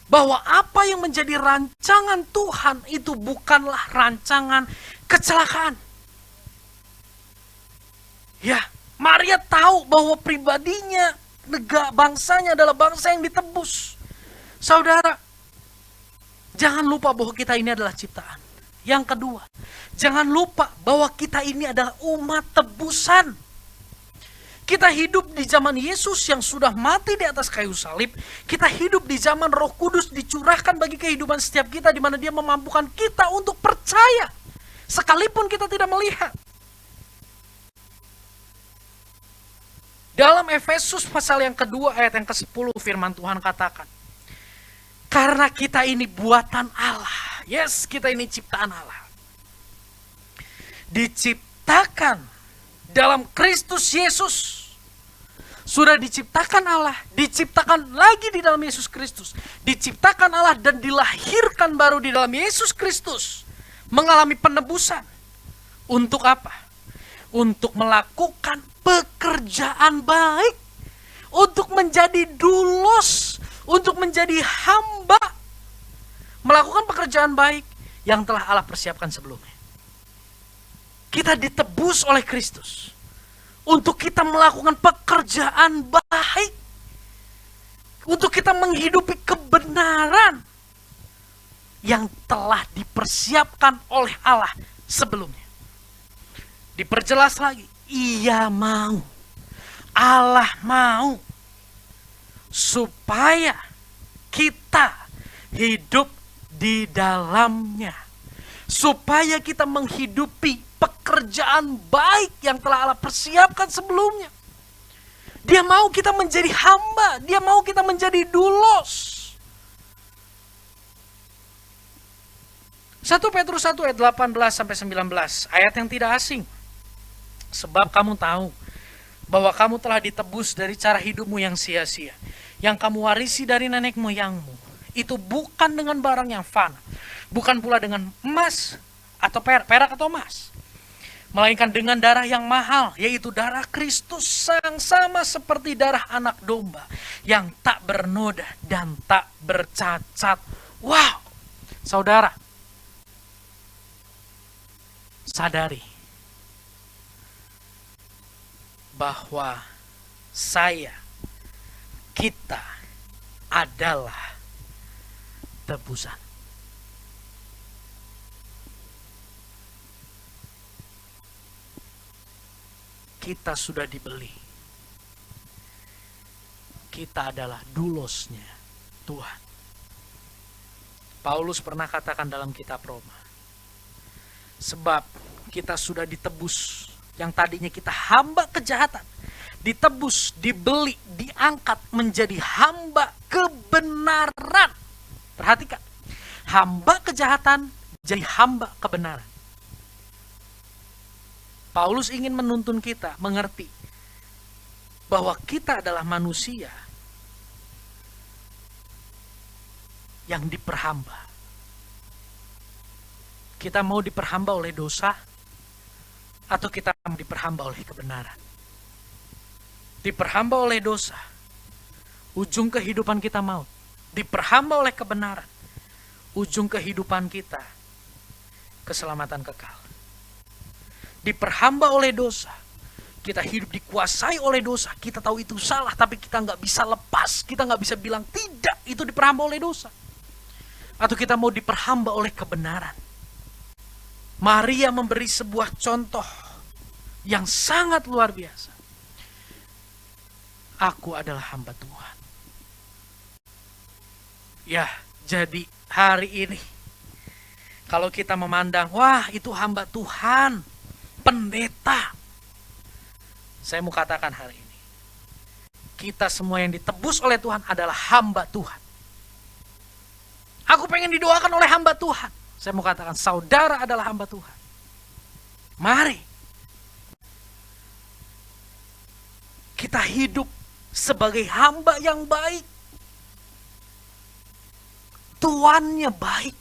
bahwa apa yang menjadi rancangan Tuhan itu bukanlah rancangan kecelakaan. Ya, Maria tahu bahwa pribadinya, bangsanya adalah bangsa yang ditebus. Saudara, jangan lupa bahwa kita ini adalah ciptaan. Yang kedua, jangan lupa bahwa kita ini adalah umat tebusan. Kita hidup di zaman Yesus yang sudah mati di atas kayu salib. Kita hidup di zaman Roh Kudus dicurahkan bagi kehidupan setiap kita, di mana Dia memampukan kita untuk percaya sekalipun kita tidak melihat. Dalam Efesus pasal yang kedua ayat yang ke-10 firman Tuhan katakan, karena kita ini buatan Allah. Yes, kita ini ciptaan Allah. Diciptakan dalam Kristus Yesus. Sudah diciptakan Allah, diciptakan lagi di dalam Yesus Kristus. Diciptakan Allah dan dilahirkan baru di dalam Yesus Kristus. Mengalami penebusan. Untuk apa? Untuk melakukan pekerjaan baik. Untuk menjadi doulos. Untuk menjadi hamba. Melakukan pekerjaan baik yang telah Allah persiapkan sebelumnya. Kita ditebus oleh Kristus. Untuk kita melakukan pekerjaan baik. Untuk kita menghidupi kebenaran yang telah dipersiapkan oleh Allah sebelumnya. Diperjelas lagi, Ia mau, Allah mau, supaya kita hidup di dalamnya. Supaya kita menghidupi pekerjaan baik yang telah Allah persiapkan sebelumnya. Dia mau kita menjadi hamba, Dia mau kita menjadi doulos. 1 Petrus 1 ayat 18-19, ayat yang tidak asing. Sebab kamu tahu bahwa kamu telah ditebus dari cara hidupmu yang sia-sia, yang kamu warisi dari nenek moyangmu. Itu bukan dengan barang yang fana, bukan pula dengan emas atau perak atau emas, melainkan dengan darah yang mahal, yaitu darah Kristus, yang sama seperti darah anak domba, yang tak bernoda dan tak bercacat. Wow, saudara, sadari bahwa kita adalah tebusan. Kita sudah dibeli. Kita adalah dulosnya Tuhan. Paulus pernah katakan dalam kitab Roma, sebab kita sudah ditebus, yang tadinya kita hamba kejahatan, ditebus, dibeli, diangkat menjadi hamba kebenaran. Perhatikan, hamba kejahatan jadi hamba kebenaran. Paulus ingin menuntun kita mengerti bahwa kita adalah manusia yang diperhamba. Kita mau diperhamba oleh dosa atau kita mau diperhamba oleh kebenaran? Diperhamba oleh dosa, ujung kehidupan kita maut. Diperhamba oleh kebenaran, ujung kehidupan kita keselamatan kekal. Diperhamba oleh dosa, kita hidup dikuasai oleh dosa. Kita tahu itu salah, tapi kita nggak bisa lepas. Kita nggak bisa bilang tidak, itu diperhamba oleh dosa. Atau kita mau diperhamba oleh kebenaran. Maria memberi sebuah contoh yang sangat luar biasa. Aku adalah hamba Tuhan. Ya, jadi hari ini kalau kita memandang, wah itu hamba Tuhan, pendeta. Saya mau katakan hari ini, kita semua yang ditebus oleh Tuhan adalah hamba Tuhan. Aku pengen didoakan oleh hamba Tuhan. Saya mau katakan, saudara adalah hamba Tuhan. Mari kita hidup sebagai hamba yang baik. Tuannya baik.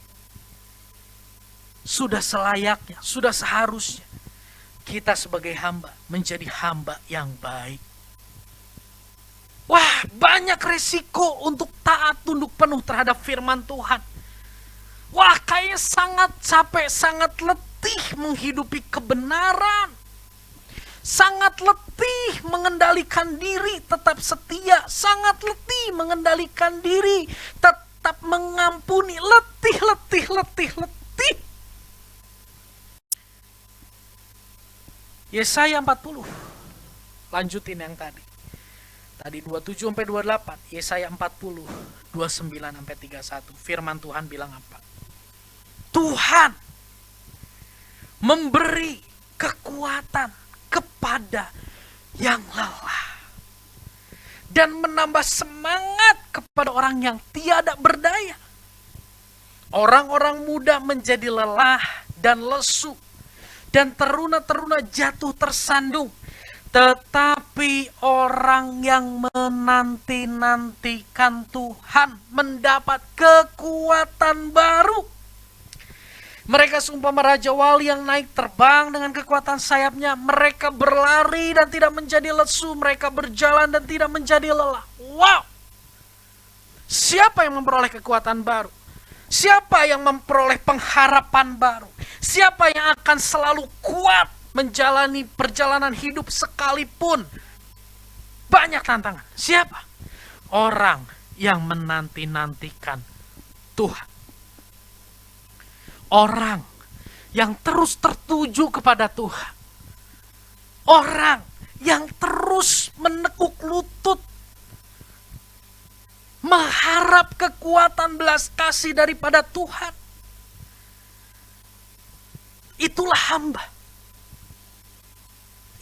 Sudah selayaknya, sudah seharusnya kita sebagai hamba menjadi hamba yang baik. Wah, banyak resiko untuk taat tunduk penuh terhadap firman Tuhan. Wah, kayaknya sangat capek, sangat letih menghidupi kebenaran. Sangat letih mengendalikan diri, tetap setia. Sangat letih mengendalikan diri, tetap mengampuni. Letih. Yesaya 40. Lanjutin yang tadi. Tadi 27 sampai 28. Yesaya 40, 29 sampai 31. Firman Tuhan bilang apa? Tuhan memberi kekuatan kepada yang lelah dan menambah semangat kepada orang yang tiada berdaya. Orang-orang muda menjadi lelah dan lesu, dan teruna-teruna jatuh tersandung. Tetapi orang yang menanti-nantikan Tuhan mendapat kekuatan baru. Mereka seumpama raja wali yang naik terbang dengan kekuatan sayapnya. Mereka berlari dan tidak menjadi lesu. Mereka berjalan dan tidak menjadi lelah. Wow! Siapa yang memperoleh kekuatan baru? Siapa yang memperoleh pengharapan baru? Siapa yang akan selalu kuat menjalani perjalanan hidup sekalipun banyak tantangan? Siapa? Orang yang menanti-nantikan Tuhan. Orang yang terus tertuju kepada Tuhan. Orang yang terus menekuk lutut, mengharap kekuatan belas kasih daripada Tuhan. Itulah hamba.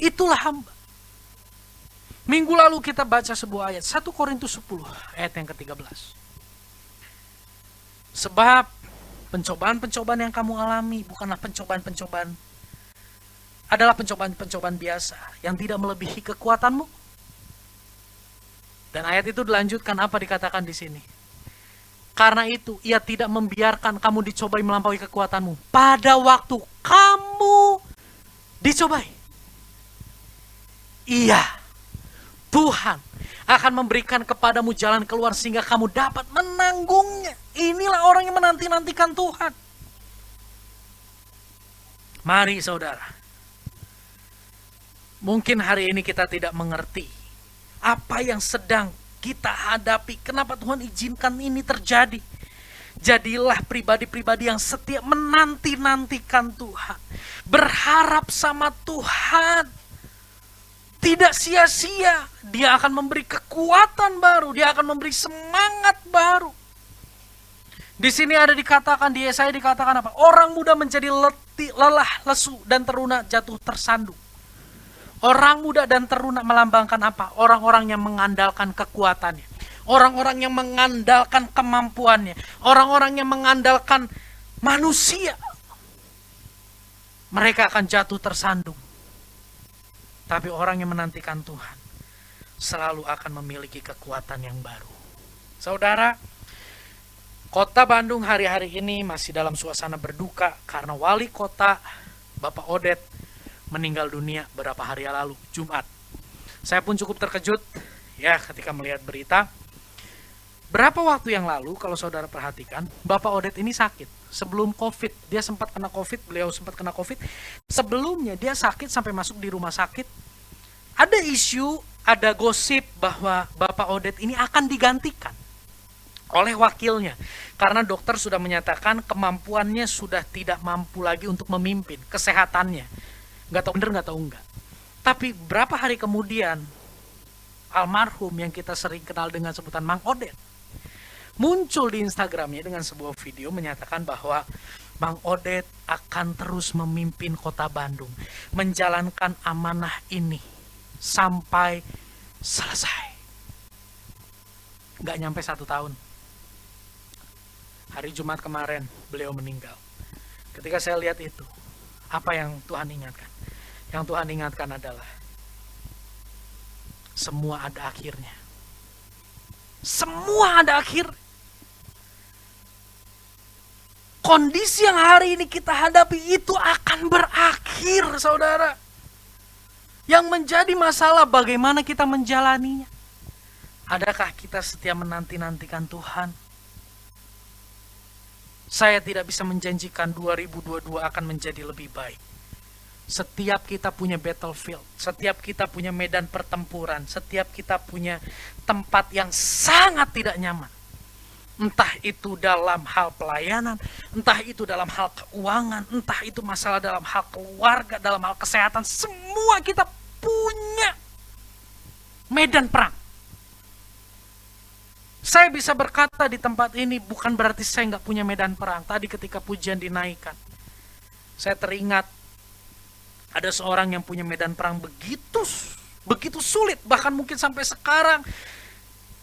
Itulah hamba. Minggu lalu kita baca sebuah ayat, 1 Korintus 10 ayat yang ke-13. Sebab pencobaan-pencobaan yang kamu alami bukanlah pencobaan-pencobaan adalah pencobaan-pencobaan biasa yang tidak melebihi kekuatanmu. Dan ayat itu dilanjutkan, apa dikatakan di sini? Karena itu, ia tidak membiarkan kamu dicobai melampaui kekuatanmu pada waktu kamu dicobai. Iya, Tuhan akan memberikan kepadamu jalan keluar sehingga kamu dapat menanggungnya. Inilah orang yang menanti-nantikan Tuhan. Mari saudara, mungkin hari ini kita tidak mengerti apa yang sedang kita hadapi. Kenapa Tuhan izinkan ini terjadi? Jadilah pribadi-pribadi yang setia menanti-nantikan Tuhan. Berharap sama Tuhan. Tidak sia-sia. Dia akan memberi kekuatan baru. Dia akan memberi semangat baru. Di sini ada dikatakan, di Yesaya dikatakan apa? Orang muda menjadi letih, lelah, lesu, dan teruna jatuh tersandung. Orang muda dan teruna melambangkan apa? Orang-orang yang mengandalkan kekuatannya. Orang-orang yang mengandalkan kemampuannya. Orang-orang yang mengandalkan manusia. Mereka akan jatuh tersandung. Tapi orang yang menantikan Tuhan selalu akan memiliki kekuatan yang baru. Saudara, Kota Bandung hari-hari ini masih dalam suasana berduka karena wali kota Bapak Odet meninggal dunia beberapa hari lalu, Jumat. Saya pun cukup terkejut ya ketika melihat berita. Berapa waktu yang lalu kalau saudara perhatikan, Bapak Odet ini sakit. Sebelum COVID, dia sempat kena COVID, beliau sempat kena COVID. Sebelumnya dia sakit sampai masuk di rumah sakit. Ada isu, ada gosip bahwa Bapak Odet ini akan digantikan oleh wakilnya. Karena dokter sudah menyatakan kemampuannya sudah tidak mampu lagi untuk memimpin, kesehatannya. Nggak tahu bener, nggak tahu enggak. Tapi berapa hari kemudian, almarhum yang kita sering kenal dengan sebutan Mang Odet muncul di Instagramnya dengan sebuah video menyatakan bahwa Mang Odet akan terus memimpin Kota Bandung, menjalankan amanah ini sampai selesai. Nggak nyampe 1 tahun. Hari Jumat kemarin beliau meninggal. Ketika saya lihat itu, apa yang Tuhan ingatkan? Yang Tuhan ingatkan adalah semua ada akhirnya. Semua ada akhir. Kondisi yang hari ini kita hadapi itu akan berakhir, saudara. Yang menjadi masalah bagaimana kita menjalaninya. Adakah kita setia menanti-nantikan Tuhan? Saya tidak bisa menjanjikan 2022 akan menjadi lebih baik. Setiap kita punya battlefield, setiap kita punya medan pertempuran, setiap kita punya tempat yang sangat tidak nyaman. Entah itu dalam hal pelayanan, entah itu dalam hal keuangan, entah itu masalah dalam hal keluarga, dalam hal kesehatan. Semua kita punya medan perang. Saya bisa berkata di tempat ini bukan berarti saya nggak punya medan perang. Tadi ketika pujian dinaikkan, saya teringat ada seorang yang punya medan perang begitu sulit, bahkan mungkin sampai sekarang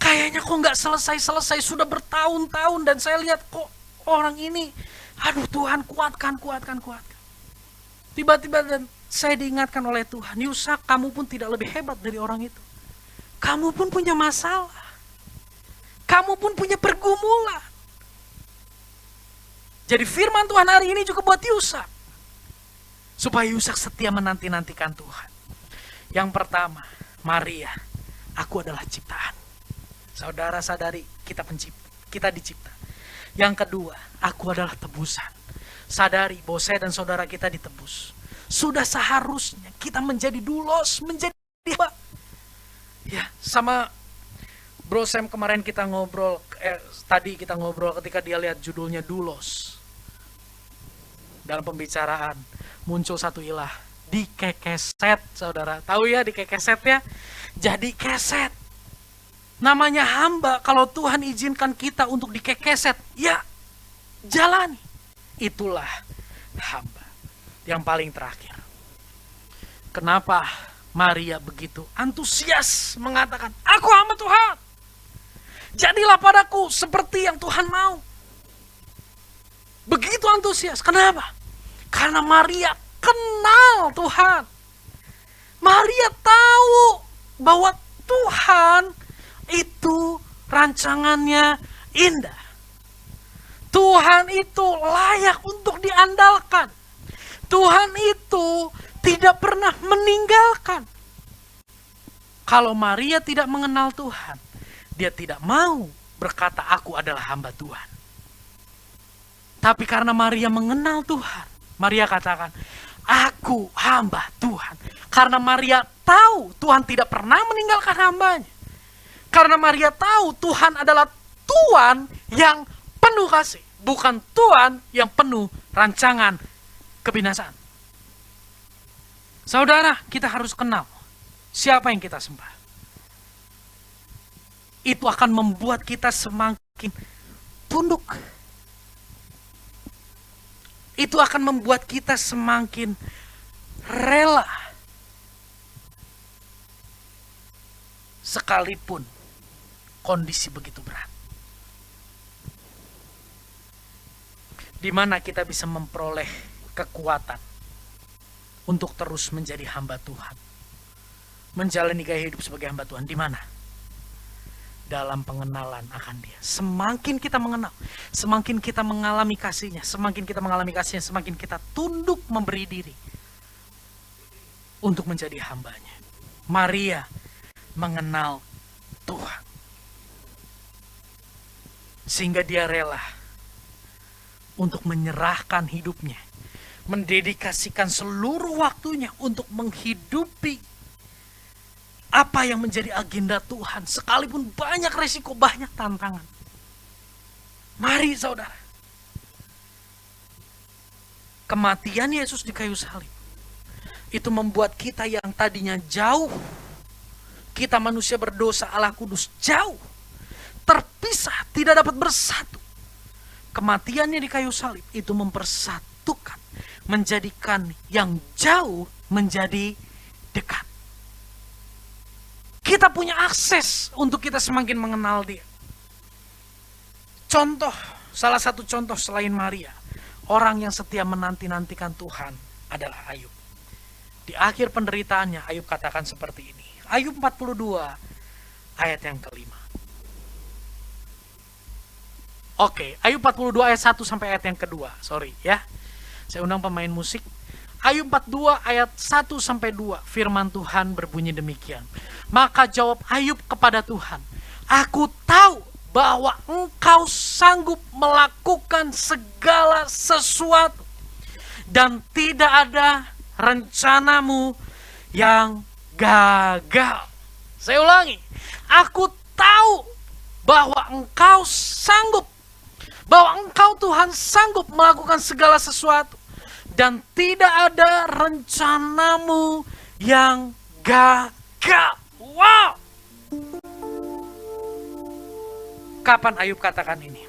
kayaknya kok nggak selesai, sudah bertahun-tahun, dan saya lihat kok orang ini, aduh Tuhan kuatkan. Tiba-tiba dan saya diingatkan oleh Tuhan, Yusak, kamu pun tidak lebih hebat dari orang itu. Kamu pun punya masalah. Kamu pun punya pergumulan. Jadi firman Tuhan hari ini juga buat Yusak. Supaya Yusak setia menanti-nantikan Tuhan. Yang pertama, Maria, aku adalah ciptaan. Saudara sadari kita dicipta. Yang kedua, aku adalah tebusan. Sadari bahwa saya dan saudara kita ditebus. Sudah seharusnya kita menjadi dulos, menjadi ya, sama Bro Sam kemarin kita ngobrol, tadi kita ngobrol ketika dia lihat judulnya Dulos. Dalam pembicaraan muncul satu ilah, dikekeset, saudara. Tahu ya dikekeset ya? Jadi keset. Namanya hamba, kalau Tuhan izinkan kita untuk dikekeset, ya jalani. Itulah hamba. Yang paling terakhir. Kenapa Maria begitu antusias mengatakan, aku hamba Tuhan. Jadilah padaku seperti yang Tuhan mau. Begitu antusias. Kenapa? Karena Maria kenal Tuhan. Maria tahu bahwa Tuhan itu rancangannya indah. Tuhan itu layak untuk diandalkan. Tuhan itu tidak pernah meninggalkan. Kalau Maria tidak mengenal Tuhan, dia tidak mau berkata, aku adalah hamba Tuhan. Tapi karena Maria mengenal Tuhan, Maria katakan, aku hamba Tuhan. Karena Maria tahu Tuhan tidak pernah meninggalkan hambanya. Karena Maria tahu Tuhan adalah Tuhan yang penuh kasih, bukan Tuhan yang penuh rancangan kebinasaan. Saudara, kita harus kenal siapa yang kita sembah. Itu akan membuat kita semakin tunduk. Itu akan membuat kita semakin rela. Sekalipun kondisi begitu berat. Di mana kita bisa memperoleh kekuatan untuk terus menjadi hamba Tuhan. Menjalani gaya hidup sebagai hamba Tuhan. Di mana? Dalam pengenalan akan Dia. Semakin kita mengenal, semakin kita mengalami kasih-Nya, semakin kita mengalami kasih-Nya, semakin kita tunduk memberi diri untuk menjadi hamba-Nya. Maria mengenal Tuhan. Sehingga dia rela untuk menyerahkan hidupnya, mendedikasikan seluruh waktunya untuk menghidupi apa yang menjadi agenda Tuhan, sekalipun banyak resiko, banyak tantangan. Mari saudara, kematian Yesus di kayu salib itu membuat kita yang tadinya jauh, kita manusia berdosa, Allah kudus, jauh, terpisah, tidak dapat bersatu. Kematiannya di kayu salib itu mempersatukan, menjadikan yang jauh menjadi dekat. Kita punya akses untuk kita semakin mengenal Dia. Contoh, salah satu contoh selain Maria, orang yang setia menanti-nantikan Tuhan adalah Ayub. Di akhir penderitaannya, Ayub katakan seperti ini. Ayub 42 ayat yang kelima. Oke, Ayub 42 ayat 1 sampai ayat yang kedua. Sorry ya. Saya undang pemain musik. Ayub 42 ayat 1 sampai 2. Firman Tuhan berbunyi demikian. Maka jawab Ayub kepada Tuhan, aku tahu bahwa Engkau sanggup melakukan segala sesuatu dan tidak ada rencanamu yang gagal. Saya ulangi, aku tahu bahwa Engkau sanggup, bahwa Engkau Tuhan sanggup melakukan segala sesuatu dan tidak ada rencanamu yang gagal. Wow! Kapan Ayub katakan ini?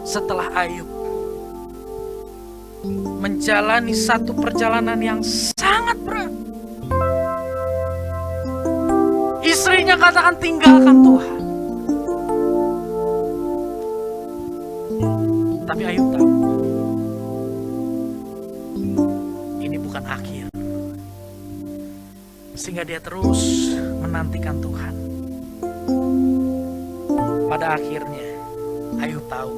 Setelah Ayub menjalani satu perjalanan yang sangat berat. Istrinya katakan tinggalkan Tuhan. Tapi Ayub tahu ini bukan akhir. Sehingga dia terus menantikan Tuhan. Pada akhirnya Ayub tahu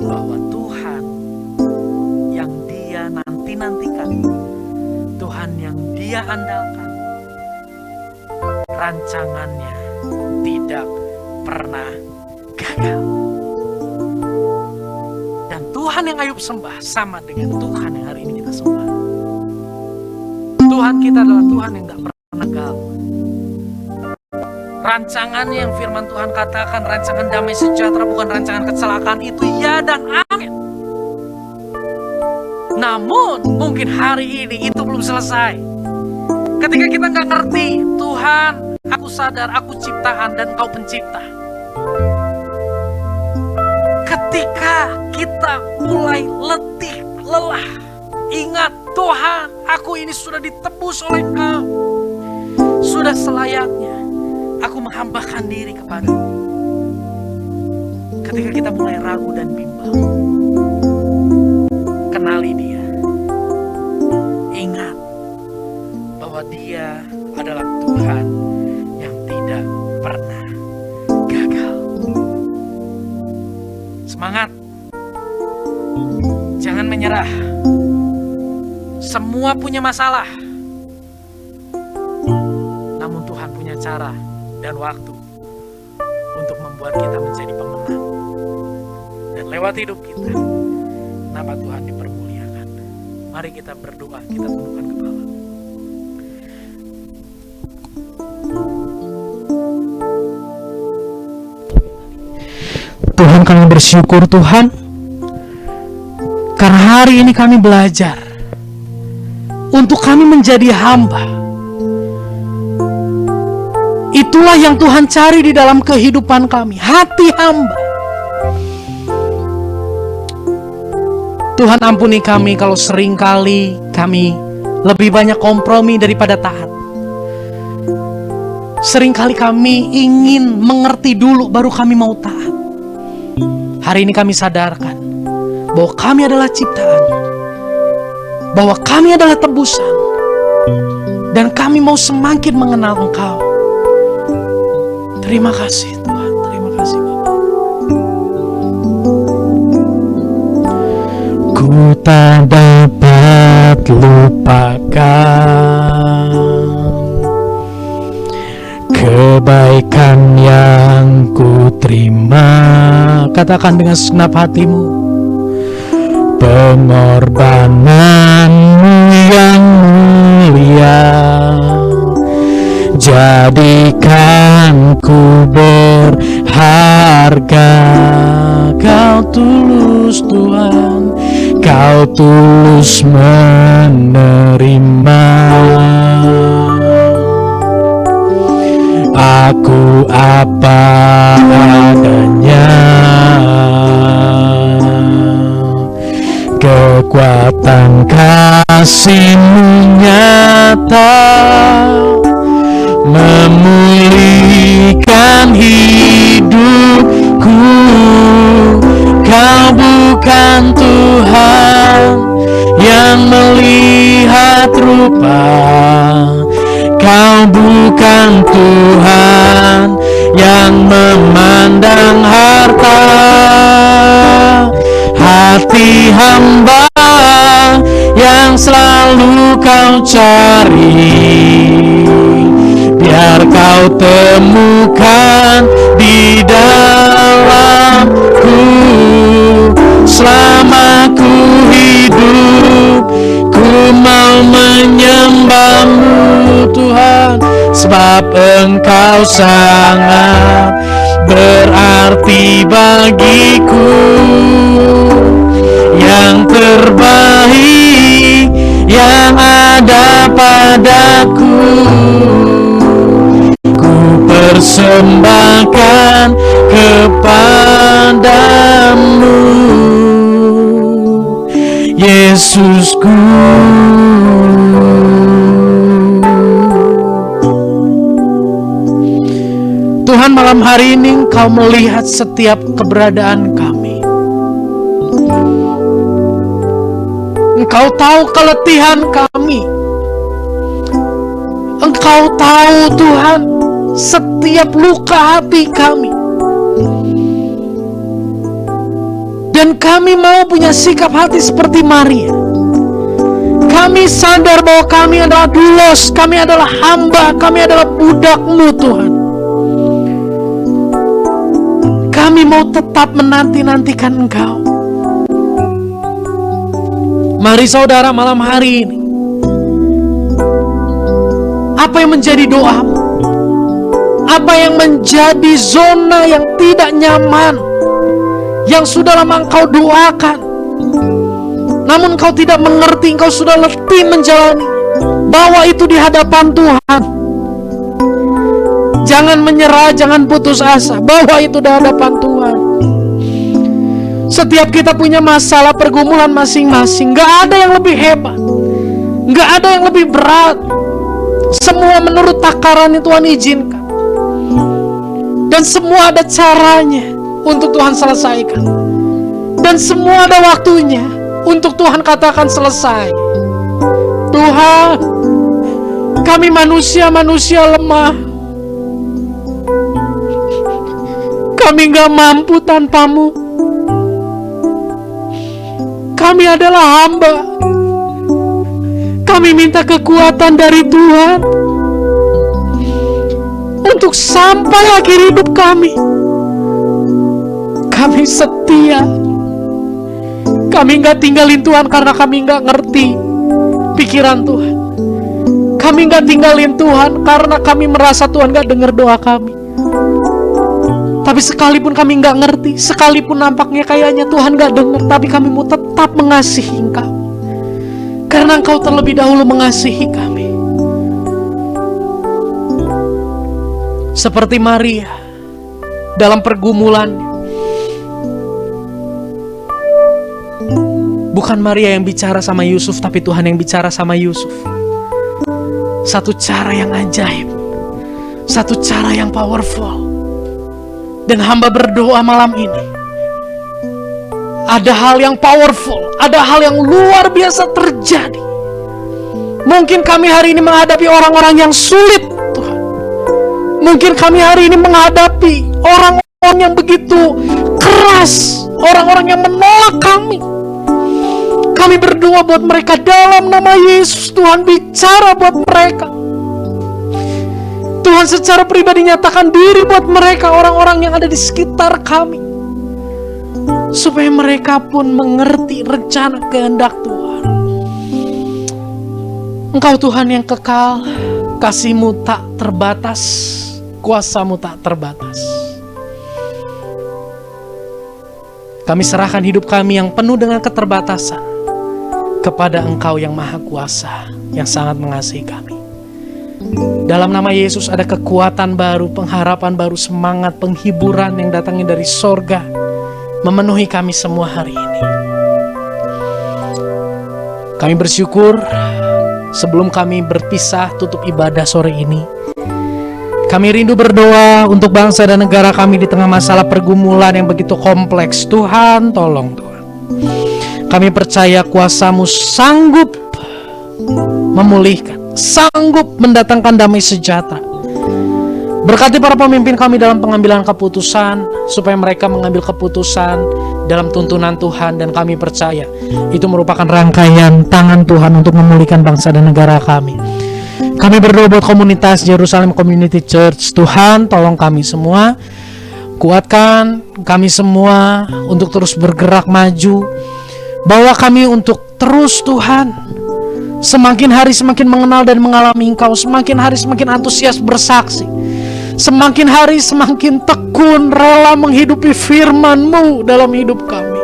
bahwa Tuhan yang dia nanti-nantikan, Tuhan yang dia andalkan, rancangannya tidak pernah gagal. Dan Tuhan yang Ayub sembah sama dengan Tuhan yang hari ini kita sembah. Tuhan kita adalah Tuhan yang gak pernah gagal. Rancangannya yang firman Tuhan katakan, rancangan damai sejahtera, bukan rancangan kecelakaan, itu ya dan amin. Namun mungkin hari ini itu belum selesai. Ketika kita gak ngerti, Tuhan, aku sadar aku ciptaan dan Engkau pencipta. Ketika kita mulai letih, lelah, ingat Tuhan, aku ini sudah ditebus oleh Engkau. Sudah selayaknya aku menghambakan diri kepadamu. Ketika kita mulai ragu dan bimbang, mengenali Dia, ingat bahwa Dia adalah Tuhan yang tidak pernah gagal. Semangat, jangan menyerah. Semua punya masalah, namun Tuhan punya cara dan waktu untuk membuat kita menjadi pemenang. Dan lewat hidup kita, nama Tuhan dipermuliakan. Mari kita berdoa, kita tundukkan kepala. Tuhan, kami bersyukur Tuhan, karena hari ini kami belajar untuk kami menjadi hamba. Itulah yang Tuhan cari di dalam kehidupan kami, hati hamba. Tuhan, ampuni kami kalau seringkali kami lebih banyak kompromi daripada taat. Seringkali kami ingin mengerti dulu baru kami mau taat. Hari ini kami sadarkan bahwa kami adalah ciptaan, bahwa kami adalah tebusan, dan kami mau semakin mengenal Engkau. Terima kasih Tuhan, terima kasih Bapa. Ku tak dapat lupakan kebaikan yang ku terima. Katakan dengan segenap hatimu, pengorbananmu yang mulia jadikan ku berharga. Kau tulus Tuhan, Kau tulus menerima. Aku apa adanya, kekuatan kasih-Mu nyata memulihkan hidupku. Kau bukan Tuhan yang melihat rupa, Kau bukan Tuhan yang memandang harta. Hati hamba yang selalu Kau cari, biar Kau temukan di dalamku. Selama ku hidup, ku mau menyembah-Mu Tuhan, sebab Engkau sangat berarti bagiku. Yang terbaik yang ada padaku, ku persembahkan kepadamu, Yesusku. Tuhan, malam hari ini Engkau melihat setiap keberadaan kami. Engkau tahu keletihan kami. Engkau tahu Tuhan setiap luka hati kami. Dan kami mau punya sikap hati seperti Maria. Kami sadar bahwa kami adalah dulos, kami adalah hamba, kami adalah budak-Mu Tuhan. Kami mau tetap menanti-nantikan Engkau. Mari saudara, malam hari ini, apa yang menjadi doamu? Apa yang menjadi zona yang tidak nyaman, yang sudah lama engkau doakan, namun engkau tidak mengerti, engkau sudah letih menjalani? Bawa itu di hadapan Tuhan. Jangan menyerah, jangan putus asa. Bawa itu di hadapan Tuhan. Setiap kita punya masalah pergumulan masing-masing. Gak ada yang lebih hebat, gak ada yang lebih berat. Semua menurut takaran yang Tuhan izinkan, dan semua ada caranya untuk Tuhan selesaikan, dan semua ada waktunya. untuk Tuhan katakan selesai. Tuhan, kami manusia-manusia lemah. Kami gak mampu tanpamu. Kami adalah hamba. Kami minta kekuatan dari Tuhan untuk sampai akhir hidup kami. Kami setia. Kami gak tinggalin Tuhan karena kami gak ngerti pikiran Tuhan. Kami gak tinggalin Tuhan karena kami merasa Tuhan gak dengar doa kami. Tapi sekalipun kami gak ngerti, sekalipun nampaknya kayaknya Tuhan gak dengar, tapi kami mau tetap mengasihi Engkau karena Engkau terlebih dahulu mengasihi kami. Seperti Maria dalam pergumulannya. Bukan Maria yang bicara sama Yusuf, tapi Tuhan yang bicara sama Yusuf. Satu cara yang ajaib, satu cara yang powerful. Dan hamba berdoa malam ini, ada hal yang powerful, ada hal yang luar biasa terjadi. Mungkin kami hari ini menghadapi orang-orang yang sulit, Tuhan. Mungkin kami hari ini menghadapi orang-orang yang begitu keras, orang-orang yang menolak kami. Kami berdoa buat mereka dalam nama Yesus. Tuhan bicara buat mereka. Tuhan secara pribadi nyatakan diri buat mereka, orang-orang yang ada di sekitar kami, supaya mereka pun mengerti rencana kehendak Tuhan. Engkau Tuhan yang kekal, kasih-Mu tak terbatas, kuasa-Mu tak terbatas. Kami serahkan hidup kami yang penuh dengan keterbatasan kepada Engkau yang Maha Kuasa, yang sangat mengasihi kami. Dalam nama Yesus ada kekuatan baru, pengharapan baru, semangat, penghiburan yang datangnya dari sorga memenuhi kami semua hari ini. Kami bersyukur sebelum kami berpisah tutup ibadah sore ini, kami rindu berdoa untuk bangsa dan negara kami di tengah masalah pergumulan yang begitu kompleks. Tuhan, tolong Tuhan. Kami percaya kuasa-Mu sanggup memulihkan, sanggup mendatangkan damai sejahtera. Berkati para pemimpin kami dalam pengambilan keputusan, supaya mereka mengambil keputusan dalam tuntunan Tuhan, dan kami percaya itu merupakan rangkaian tangan Tuhan untuk memulihkan bangsa dan negara kami. Kami berdoa buat komunitas Jerusalem Community Church. Tuhan, tolong kami semua, kuatkan kami semua untuk terus bergerak maju. Bawa kami untuk terus Tuhan, semakin hari semakin mengenal dan mengalami Engkau, semakin hari semakin antusias bersaksi, semakin hari semakin tekun rela menghidupi firman-Mu dalam hidup kami,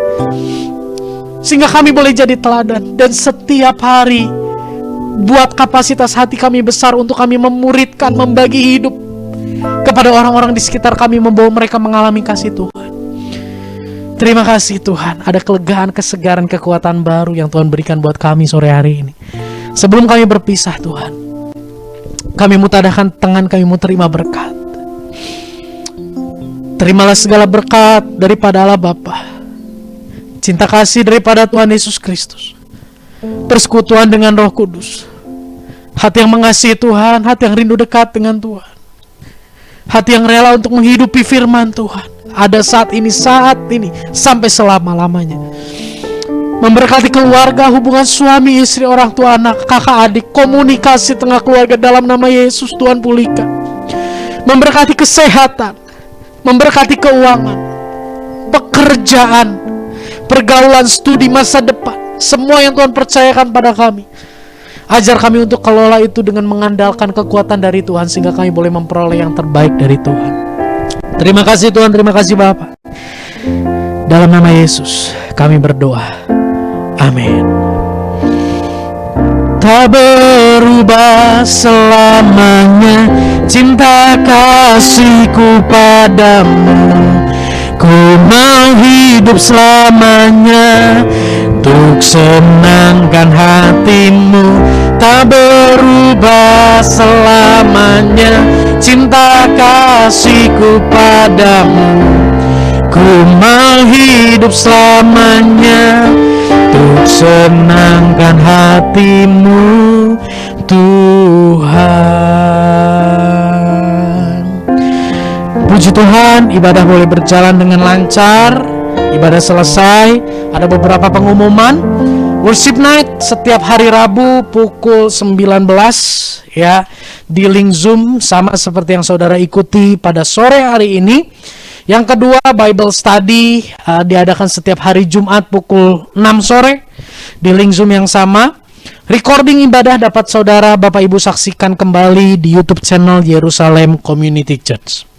sehingga kami boleh jadi teladan. Dan setiap hari buat kapasitas hati kami besar untuk kami memuridkan, membagi hidup kepada orang-orang di sekitar kami, membawa mereka mengalami kasih Tuhan. Terima kasih Tuhan, ada kelegaan, kesegaran, kekuatan baru yang Tuhan berikan buat kami sore hari ini. Sebelum kami berpisah Tuhan, kami mutadahkan tangan, kami mau terima berkat. Terimalah segala berkat daripada Allah Bapa, cinta kasih daripada Tuhan Yesus Kristus, persekutuan dengan Roh Kudus, hati yang mengasihi Tuhan, hati yang rindu dekat dengan Tuhan, hati yang rela untuk menghidupi firman Tuhan, ada saat ini, sampai selama-lamanya. Memberkati keluarga, hubungan suami, istri, orang tua, anak, kakak, adik, komunikasi tengah keluarga dalam nama Yesus. Tuhan pulihkan. Memberkati kesehatan, memberkati keuangan, pekerjaan, pergaulan, studi, masa depan, semua yang Tuhan percayakan pada kami. Ajar kami untuk kelola itu dengan mengandalkan kekuatan dari Tuhan, sehingga kami boleh memperoleh yang terbaik dari Tuhan. Terima kasih Tuhan, terima kasih Bapa. Dalam nama Yesus kami berdoa. Amin. Tak berubah selamanya cinta kasihku padamu. Ku mau hidup selamanya untuk senangkan hatimu. Tak berubah selamanya cinta kasihku padamu. Ku mau hidup selamanya untuk senangkan hatimu Tuhan. Puji Tuhan, ibadah boleh berjalan dengan lancar. Ibadah selesai. Ada beberapa pengumuman. Worship night setiap hari Rabu pukul 19 ya, di link Zoom sama seperti yang saudara ikuti pada sore hari ini. Yang kedua, Bible study diadakan setiap hari Jumat pukul 6 sore di link Zoom yang sama. Recording ibadah dapat saudara Bapak Ibu saksikan kembali di YouTube channel Yerusalem Community Church.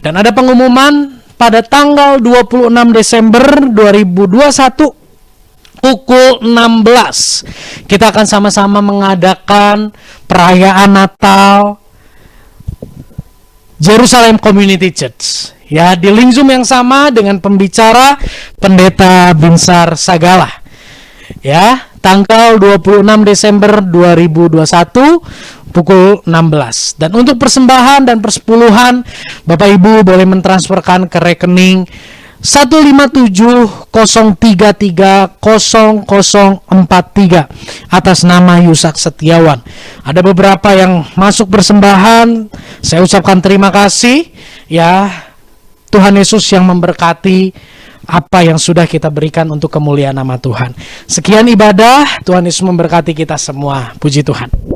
Dan ada pengumuman pada tanggal 26 Desember 2021 pukul 16 kita akan sama-sama mengadakan perayaan Natal Jerusalem Community Church ya, di link Zoom yang sama dengan pembicara Pendeta Binsar Sagala ya, tanggal 26 Desember 2021 pukul 16. Dan untuk persembahan dan persepuluhan, Bapak Ibu boleh mentransferkan ke rekening 15703300043 atas nama Yusak Setiawan. Ada beberapa yang masuk persembahan, saya ucapkan terima kasih ya. Tuhan Yesus yang memberkati apa yang sudah kita berikan untuk kemuliaan nama Tuhan. Sekian ibadah, Tuhan Yesus memberkati kita semua. Puji Tuhan.